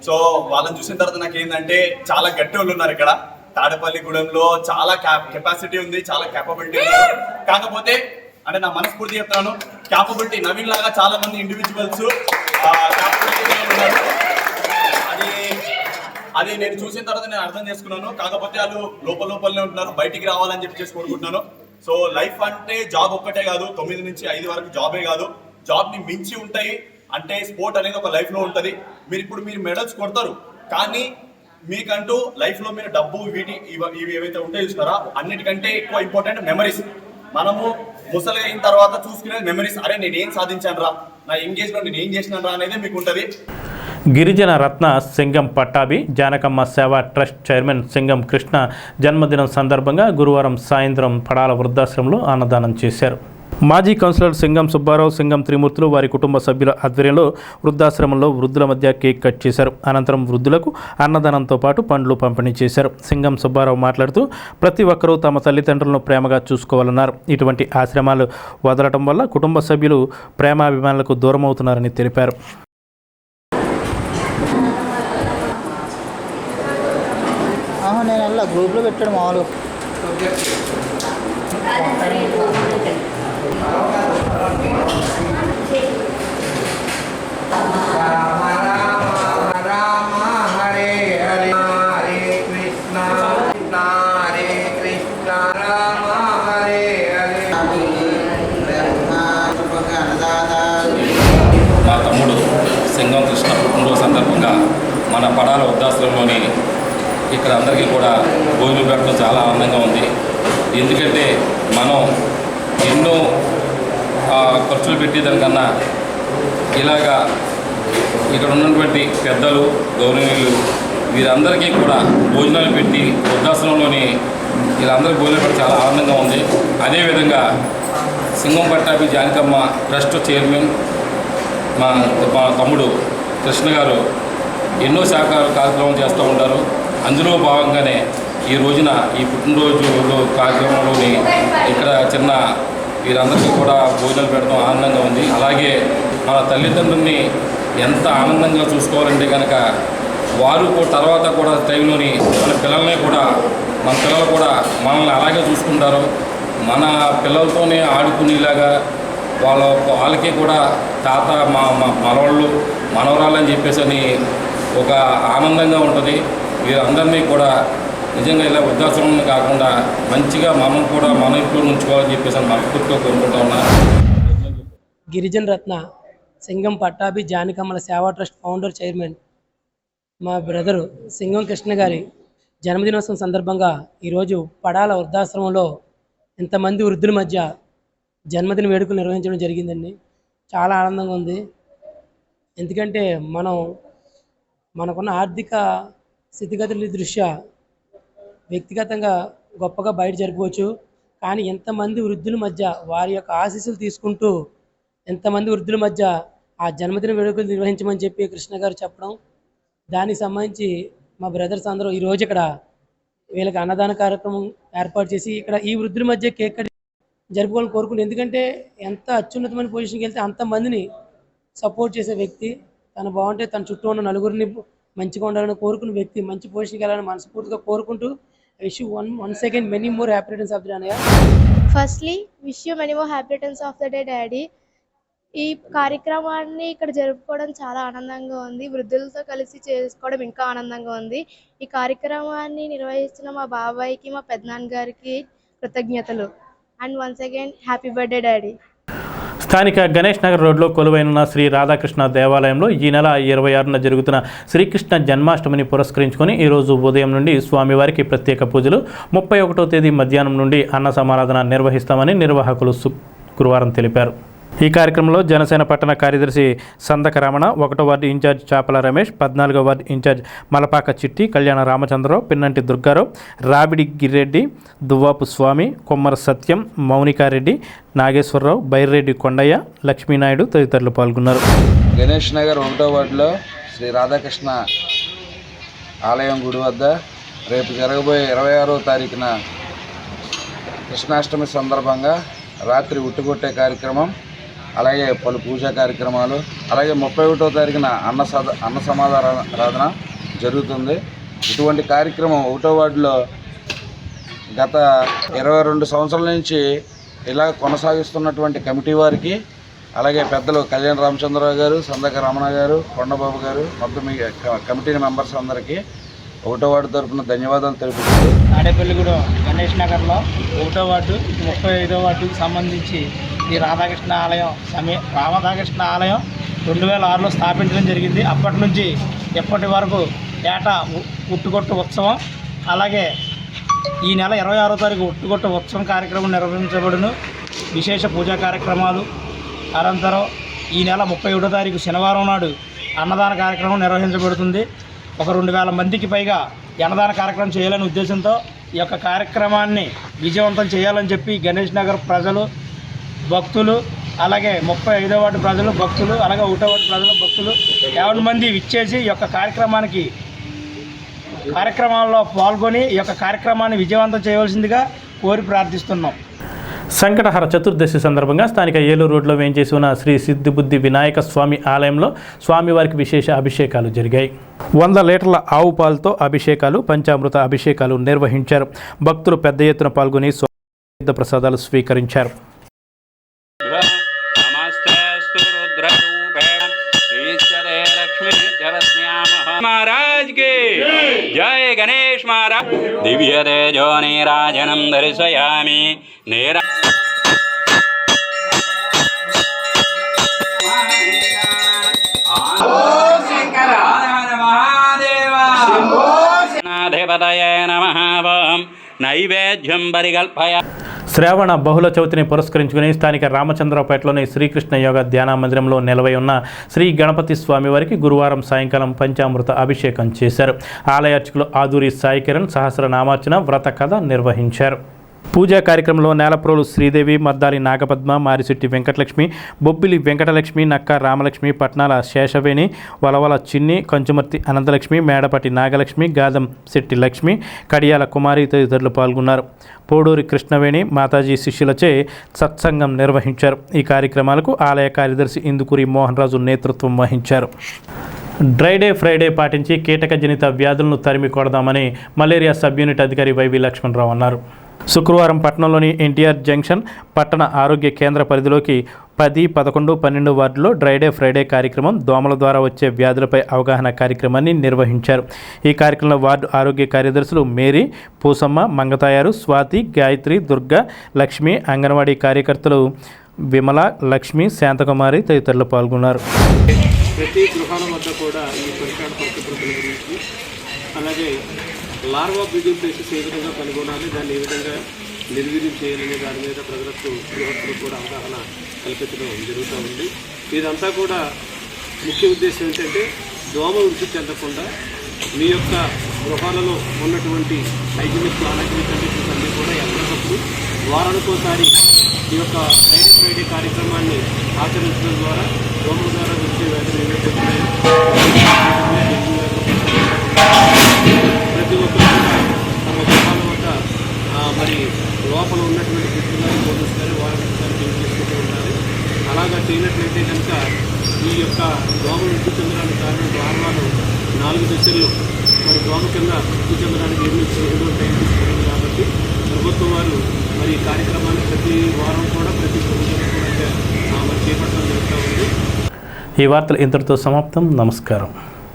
సో వాళ్ళని చూసిన తర్వాత నాకు ఏంటంటే చాలా గట్టి వాళ్ళు ఉన్నారు ఇక్కడ తాడేపల్లిగూడెంలో. చాలా కెపాసిటీ ఉంది, చాలా క్యాపబిలిటీ ఉంది. కాకపోతే అంటే నా మనస్ఫూర్తి చెప్తాను, క్యాపబిలిటీ నవీన్ లాగా చాలా మంది ఇండివిజువల్స్ ఉన్నారు. అది నేను చూసిన తర్వాత నేను అర్థం చేసుకున్నాను. కాకపోతే వాళ్ళు లోపలనే ఉంటున్నారు, బయటికి రావాలని చెప్పి కోరుకుంటున్నాను. సో లైఫ్ అంటే జాబ్ ఒక్కటే కాదు, 9 నుంచి 5 వరకు జాబే కాదు, జాబ్ని మించి ఉంటాయి. అంటే స్పోర్ట్ అనేది ఒక లైఫ్లో ఉంటుంది. మీరు మెడల్స్ కొడతారు, కానీ మీకంటూ లైఫ్లో మీరు డబ్బు ఇవి ఏవైతే ఉంటాయో చూస్తున్నారా, అన్నిటికంటే ఎక్కువ ఇంపార్టెంట్ మెమరీస్. మనము ముసలి అయిన తర్వాత చూసుకునేది మెమరీస్. అరే నేను ఏం సాధించాను రా, నా ఎంగేజ్లో నేను ఏం చేసినాను రా అనేది మీకు ఉంటుంది. గిరిజన రత్న సింగం పట్టాభి జానకమ్మ సేవా ట్రస్ట్ చైర్మన్ సింగం కృష్ణ జన్మదినం సందర్భంగా గురువారం సాయంత్రం పడాల వృద్ధాశ్రమంలో అన్నదానం చేశారు. మాజీ కౌన్సిలర్ సింగం సుబ్బారావు, సింగం త్రిమూర్తులు వారి కుటుంబ సభ్యుల ఆధ్వర్యంలో వృద్ధాశ్రమంలో వృద్ధుల మధ్య కేక్ కట్ చేశారు. అనంతరం వృద్ధులకు అన్నదానంతో పాటు పండ్లు పంపిణీ చేశారు. సింగం సుబ్బారావు మాట్లాడుతూ ప్రతి ఒక్కరూ తమ తల్లిదండ్రులను ప్రేమగా చూసుకోవాలన్నారు. ఇటువంటి ఆశ్రమాలు వదలటం వల్ల కుటుంబ సభ్యులు ప్రేమాభిమానులకు దూరమవుతున్నారని తెలిపారు. నేను అలా గ్రూప్లో పెట్టాడు మామూలు. మా తమ్ముడు సింగం కృష్ణ పుట్టినరోజు సందర్భంగా మన పడాల వృద్ధాశ్రమంలోని ఇక్కడ అందరికీ కూడా భోజనం పెట్టడం చాలా ఆనందంగా ఉంది. ఎందుకంటే మనం ఎన్నో ఖర్చులు పెట్టేదానికన్నా ఇలాగా ఇక్కడ ఉన్నటువంటి పెద్దలు, గౌరవనీయులు వీరందరికీ కూడా భోజనాలు పెట్టి వృద్ధాశ్రమంలోని వీళ్ళందరికీ భోజనం పెట్టడం చాలా ఆనందంగా ఉంది. అదేవిధంగా సింగం పట్టాభి జానకమ్మ ట్రస్ట్ చైర్మన్ మా తమ్ముడు కృష్ణ గారు ఎన్నో కార్యక్రమాలు చేస్తూ ఉంటారు. అందులో భాగంగానే ఈ రోజున ఈ పుట్టినరోజులో కార్యక్రమంలోని ఇక్కడ చిన్న వీరందరికీ కూడా భోజనాలు పెట్టడం ఆనందంగా ఉంది. అలాగే మన తల్లిదండ్రుల్ని ఎంత ఆనందంగా చూసుకోవాలంటే కనుక వారు తర్వాత కూడా టైంలోని మన పిల్లల్ని కూడా మన పిల్లలు కూడా మనల్ని అలాగే చూసుకుంటారు. మన పిల్లలతోనే ఆడుకునేలాగా వాళ్ళకి కూడా తాత మా మనవాళ్ళు మనవరాలు అని చెప్పేసి అని ఒక ఆనందంగా ఉంటుంది. వీరందరినీ కూడా నిజంగా ఇలా వృద్ధాశ్రమం కాకుండా మంచిగా మనం కూడా మన ఇంట్లో ఉంచుకోవాలని చెప్పేసి మనస్ఫూర్తిగా కోరుకుంటా ఉన్నాను. గిరిజన రత్న సింగం పట్టాభి జానకమ్మల సేవా ట్రస్ట్ ఫౌండర్ చైర్మన్ మా బ్రదరు సింగం కృష్ణ గారి జన్మదినోత్సవం సందర్భంగా ఈరోజు పడాల వృద్ధాశ్రమంలో ఇంతమంది వృద్ధుల మధ్య జన్మదిన వేడుకలు నిర్వహించడం జరిగిందండి. చాలా ఆనందంగా ఉంది. ఎందుకంటే మనకున్న ఆర్థిక స్థితిగతుల దృష్ట్యా వ్యక్తిగతంగా గొప్పగా బయట జరుపుకోవచ్చు. కానీ ఎంతమంది వృద్ధుల మధ్య వారి యొక్క ఆశీస్సులు తీసుకుంటూ ఎంతమంది వృద్ధుల మధ్య ఆ జన్మదిన వేడుకలు నిర్వహించమని చెప్పి కృష్ణ గారు చెప్పడం, దానికి సంబంధించి మా బ్రదర్స్ అందరూ ఈరోజు ఇక్కడ వీళ్ళకి అన్నదాన కార్యక్రమం ఏర్పాటు చేసి ఇక్కడ ఈ వృద్ధుల మధ్య కేక్ కట్ జరుపుకోవాలని కోరుకుంటున్నాను. ఎందుకంటే ఎంత అత్యున్నతమైన పొజిషన్కి వెళ్తే అంతమందిని సపోర్ట్ చేసే వ్యక్తి, తను బాగుంటే తన చుట్టూ ఉన్న నలుగురిని మంచిగా ఉండాలని కోరుకున్న వ్యక్తి, మంచి పొజిషన్కి వెళ్ళాలని మనస్ఫూర్తిగా కోరుకుంటూ wish you once again many more happy returns of the day. Firstly, wish you many more happy returns of the day, Daddy. ఈ కార్యక్రమాన్ని ఇక్కడ జరుపుకోవడం చాలా ఆనందంగా ఉంది. వృద్ధులతో కలిసి చేసుకోవడం ఇంకా ఆనందంగా ఉంది. ఈ కార్యక్రమాన్ని నిర్వహిస్తున్న మా బాబాయ్కి, మా పెద్దనాన్న గారికి కృతజ్ఞతలు. And once again happy birthday daddy. స్థానిక గణేష్ నగర్ రోడ్లో కొలువైన శ్రీ రాధాకృష్ణ దేవాలయంలో ఈ నెల 26న జరుగుతున్న శ్రీకృష్ణ జన్మాష్టమిని పురస్కరించుకొని ఈరోజు ఉదయం నుండి స్వామివారికి ప్రత్యేక పూజలు, 31వ తేదీ మధ్యాహ్నం నుండి అన్న సమారాధన నిర్వహిస్తామని నిర్వాహకులు గురువారం తెలిపారు. ఈ కార్యక్రమంలో జనసేన పట్టణ కార్యదర్శి సందక రమణ, 1వ వార్డు ఇన్ఛార్జ్ చాపల రమేష్, 14వ వార్డు ఇన్ఛార్జ్ మలపాక చిట్టి, కళ్యాణ రామచంద్రరావు, పిన్నంటి దుర్గారావు, రాబిడి గిరెడ్డి, దువ్వాపు స్వామి, కొమ్మర సత్యం, మౌనికారెడ్డి, నాగేశ్వరరావు, బైర్రెడ్డి కొండయ్య, లక్ష్మీనాయుడు తదితరులు పాల్గొన్నారు. గణేష్ నగర్ 1వ వార్డులో శ్రీ రాధాకృష్ణ ఆలయం గుడి వద్ద రేపు జరగబోయే 26వ తారీఖున కృష్ణాష్టమి సందర్భంగా రాత్రి ఉట్టుకొట్టే కార్యక్రమం, అలాగే పలు పూజా కార్యక్రమాలు, అలాగే 31వ తారీఖున అన్న సమారాధన జరుగుతుంది. ఇటువంటి కార్యక్రమం 1వ వార్డులో గత 22 సంవత్సరాల నుంచి ఇలా కొనసాగిస్తున్నటువంటి కమిటీ వారికి, అలాగే పెద్దలు కళ్యాణ రామచంద్రరావు గారు, సందక రమణ గారు, కొండబాబు గారు, మొత్తం మీ కమిటీ మెంబర్స్ అందరికీ 1వ వార్డు తరఫున ధన్యవాదాలు తెలుపుతుంది. తాడేపల్లిగూడెం గణేష్ నగర్లో 1వ వార్డు 35వ వార్డుకి సంబంధించి ఈ రాధాకృష్ణ ఆలయం 2006లో స్థాపించడం జరిగింది. అప్పటి నుంచి ఎప్పటి వరకు ఏటా ఉట్టుకొట్టు ఉత్సవం, అలాగే ఈ నెల 26వ తారీఖు ఉట్టుకొట్టు ఉత్సవం కార్యక్రమం నిర్వహించబడును. విశేష పూజా కార్యక్రమాలు అనంతరం ఈ నెల 31వ తారీఖు శనివారం నాడు అన్నదాన కార్యక్రమం నిర్వహించబడుతుంది. ఒక 2000 మందికి పైగా అన్నదాన కార్యక్రమం చేయాలనే ఉద్దేశంతో ఈ యొక్క కార్యక్రమాన్ని విజయవంతం చేయాలని చెప్పి గణేష్ నగర్ ప్రజలు, భక్తులు, అలాగే 35వ వార్డు ప్రజలు, భక్తులు, అలాగే 1వ వార్డు ప్రజలు, భక్తులు 50 మంది విచ్చేసి ఈ యొక్క కార్యక్రమాల్లో పాల్గొని ఈ యొక్క కార్యక్రమాన్ని విజయవంతం చేయవలసిందిగా కోరి ప్రార్థిస్తున్నాం. సంకటహర చతుర్దశి సందర్భంగా స్థానిక ఏలూరు రోడ్లో వేంచేసి ఉన్న శ్రీ సిద్ధిబుద్ధి వినాయక స్వామి ఆలయంలో స్వామివారికి విశేష అభిషేకాలు జరిగాయి. 100 లీటర్ల ఆవు పాలతో అభిషేకాలు, పంచామృత అభిషేకాలు నిర్వహించారు. భక్తులు పెద్ద ఎత్తున పాల్గొని స్వామి ప్రసాదాలు స్వీకరించారు. महाराज के जय गणेश महाराज दिव्य तेजो नीराजनं दर्शयामि नेरा महादेवाय नमः नैवेद्यं परिकल्पया. శ్రావణ బహుళ చవితిని పురస్కరించుకుని స్థానిక రామచంద్రరావుపేటలోని శ్రీకృష్ణ యోగ ధ్యాన మందిరంలో నిలవై ఉన్న శ్రీ గణపతి స్వామివారికి గురువారం సాయంకాలం పంచామృత అభిషేకం చేశారు. ఆలయ అర్చకులు ఆదూరి సాయి కిరణ్ సహస్రనామార్చన వ్రత కథ నిర్వహించారు. పూజా కార్యక్రమంలో నేలప్రోలు శ్రీదేవి, మద్దాలి నాగపద్మ, మారిశెట్టి వెంకటలక్ష్మి, బొబ్బిలి వెంకటలక్ష్మి, నక్క రామలక్ష్మి, పట్నాల శేషవేణి, వలవల చిన్ని, కంచుమర్తి అనంతలక్ష్మి, మేడపటి నాగలక్ష్మి, గాదం శెట్టి లక్ష్మి, కడియాల కుమారి తదితరులు పాల్గొన్నారు. పోడూరి కృష్ణవేణి మాతాజీ శిష్యులచే సత్సంగం నిర్వహించారు. ఈ కార్యక్రమాలకు ఆలయ కార్యదర్శి ఇందుకూరి మోహన్ రాజు నేతృత్వం వహించారు. డ్రైడే ఫ్రైడే పాటించి కీటకజనిత వ్యాధులను తరిమి కొడదామని మలేరియా సబ్ యూనిట్ అధికారి వైవి లక్ష్మణరావు అన్నారు. శుక్రవారం పట్టణంలోని ఎన్టీఆర్ జంక్షన్ పట్టణ ఆరోగ్య కేంద్ర పరిధిలోకి 10, 11, 12 వార్డులో డ్రైడే ఫ్రైడే కార్యక్రమం, దోమల ద్వారా వచ్చే వ్యాధులపై అవగాహన కార్యక్రమాన్ని నిర్వహించారు. ఈ కార్యక్రమంలో వార్డు ఆరోగ్య కార్యదర్శులు మేరీ, పూసమ్మ, మంగతాయారు, స్వాతి, గాయత్రి, దుర్గా, లక్ష్మి, అంగన్వాడీ కార్యకర్తలు విమల, లక్ష్మి, శాంతకుమారి తదితరులు పాల్గొన్నారు. ప్రతి గృహాల వద్ద కూడా ఈ పరిసరాల పరిశుభ్రతల గురించి, అలాగే లార్వా బ్రీడింగ్ ప్లేసెస్ ఏ విధంగా కనుగొనాలి, దాన్ని ఏ విధంగా నిర్వీర్యం చేయాలనే దాని మీద ప్రజలకు గృహస్థులకు కూడా అవగాహన కల్పించడం జరుగుతూ ఉంది. ఇదంతా కూడా ముఖ్య ఉద్దేశం ఏంటంటే దోమ వృద్ధి చెందకుండా మీ యొక్క గృహాలలో ఉన్నటువంటి హైజీనిక్ అన్హైజీనిక్ కండిషన్స్ అన్నీ కూడా ఎప్పటికప్పుడు వారానికోసారి ఈ యొక్క ఫ్రైడే కార్యక్రమాన్ని ఆచరించడం ద్వారా దోమల ద్వారా వచ్చే వ్యాధులు ఏవైతే ఉన్నాయో ప్రతి ఒక్కరు కూడా తమ గృహాల వద్ద మరి లోపల ఉన్నటువంటి వ్యక్తులను పోలీసులు వారానికి క్లీన్ చేసుకుంటూ ఉండాలి. అలాగా చేయనట్లయితే కనుక ఈ యొక్క దోమలు వృద్ధి చెందడానికి కారణం లార్వాలు 4 దశల్లో మరి దోమ కింద వృద్ధి చెందడానికి ఎన్నో టైం తీసుకుంటుంది. కాబట్టి ప్రభుత్వం వారు మరి ఈ కార్యక్రమాన్ని ప్రతి వారం కూడా ప్రతి ప్రభుత్వం కూడా మరి చేపట్టడం జరుగుతూ ఉంది. ఈ వార్తలు ఇంతటితో సమాప్తం. నమస్కారం.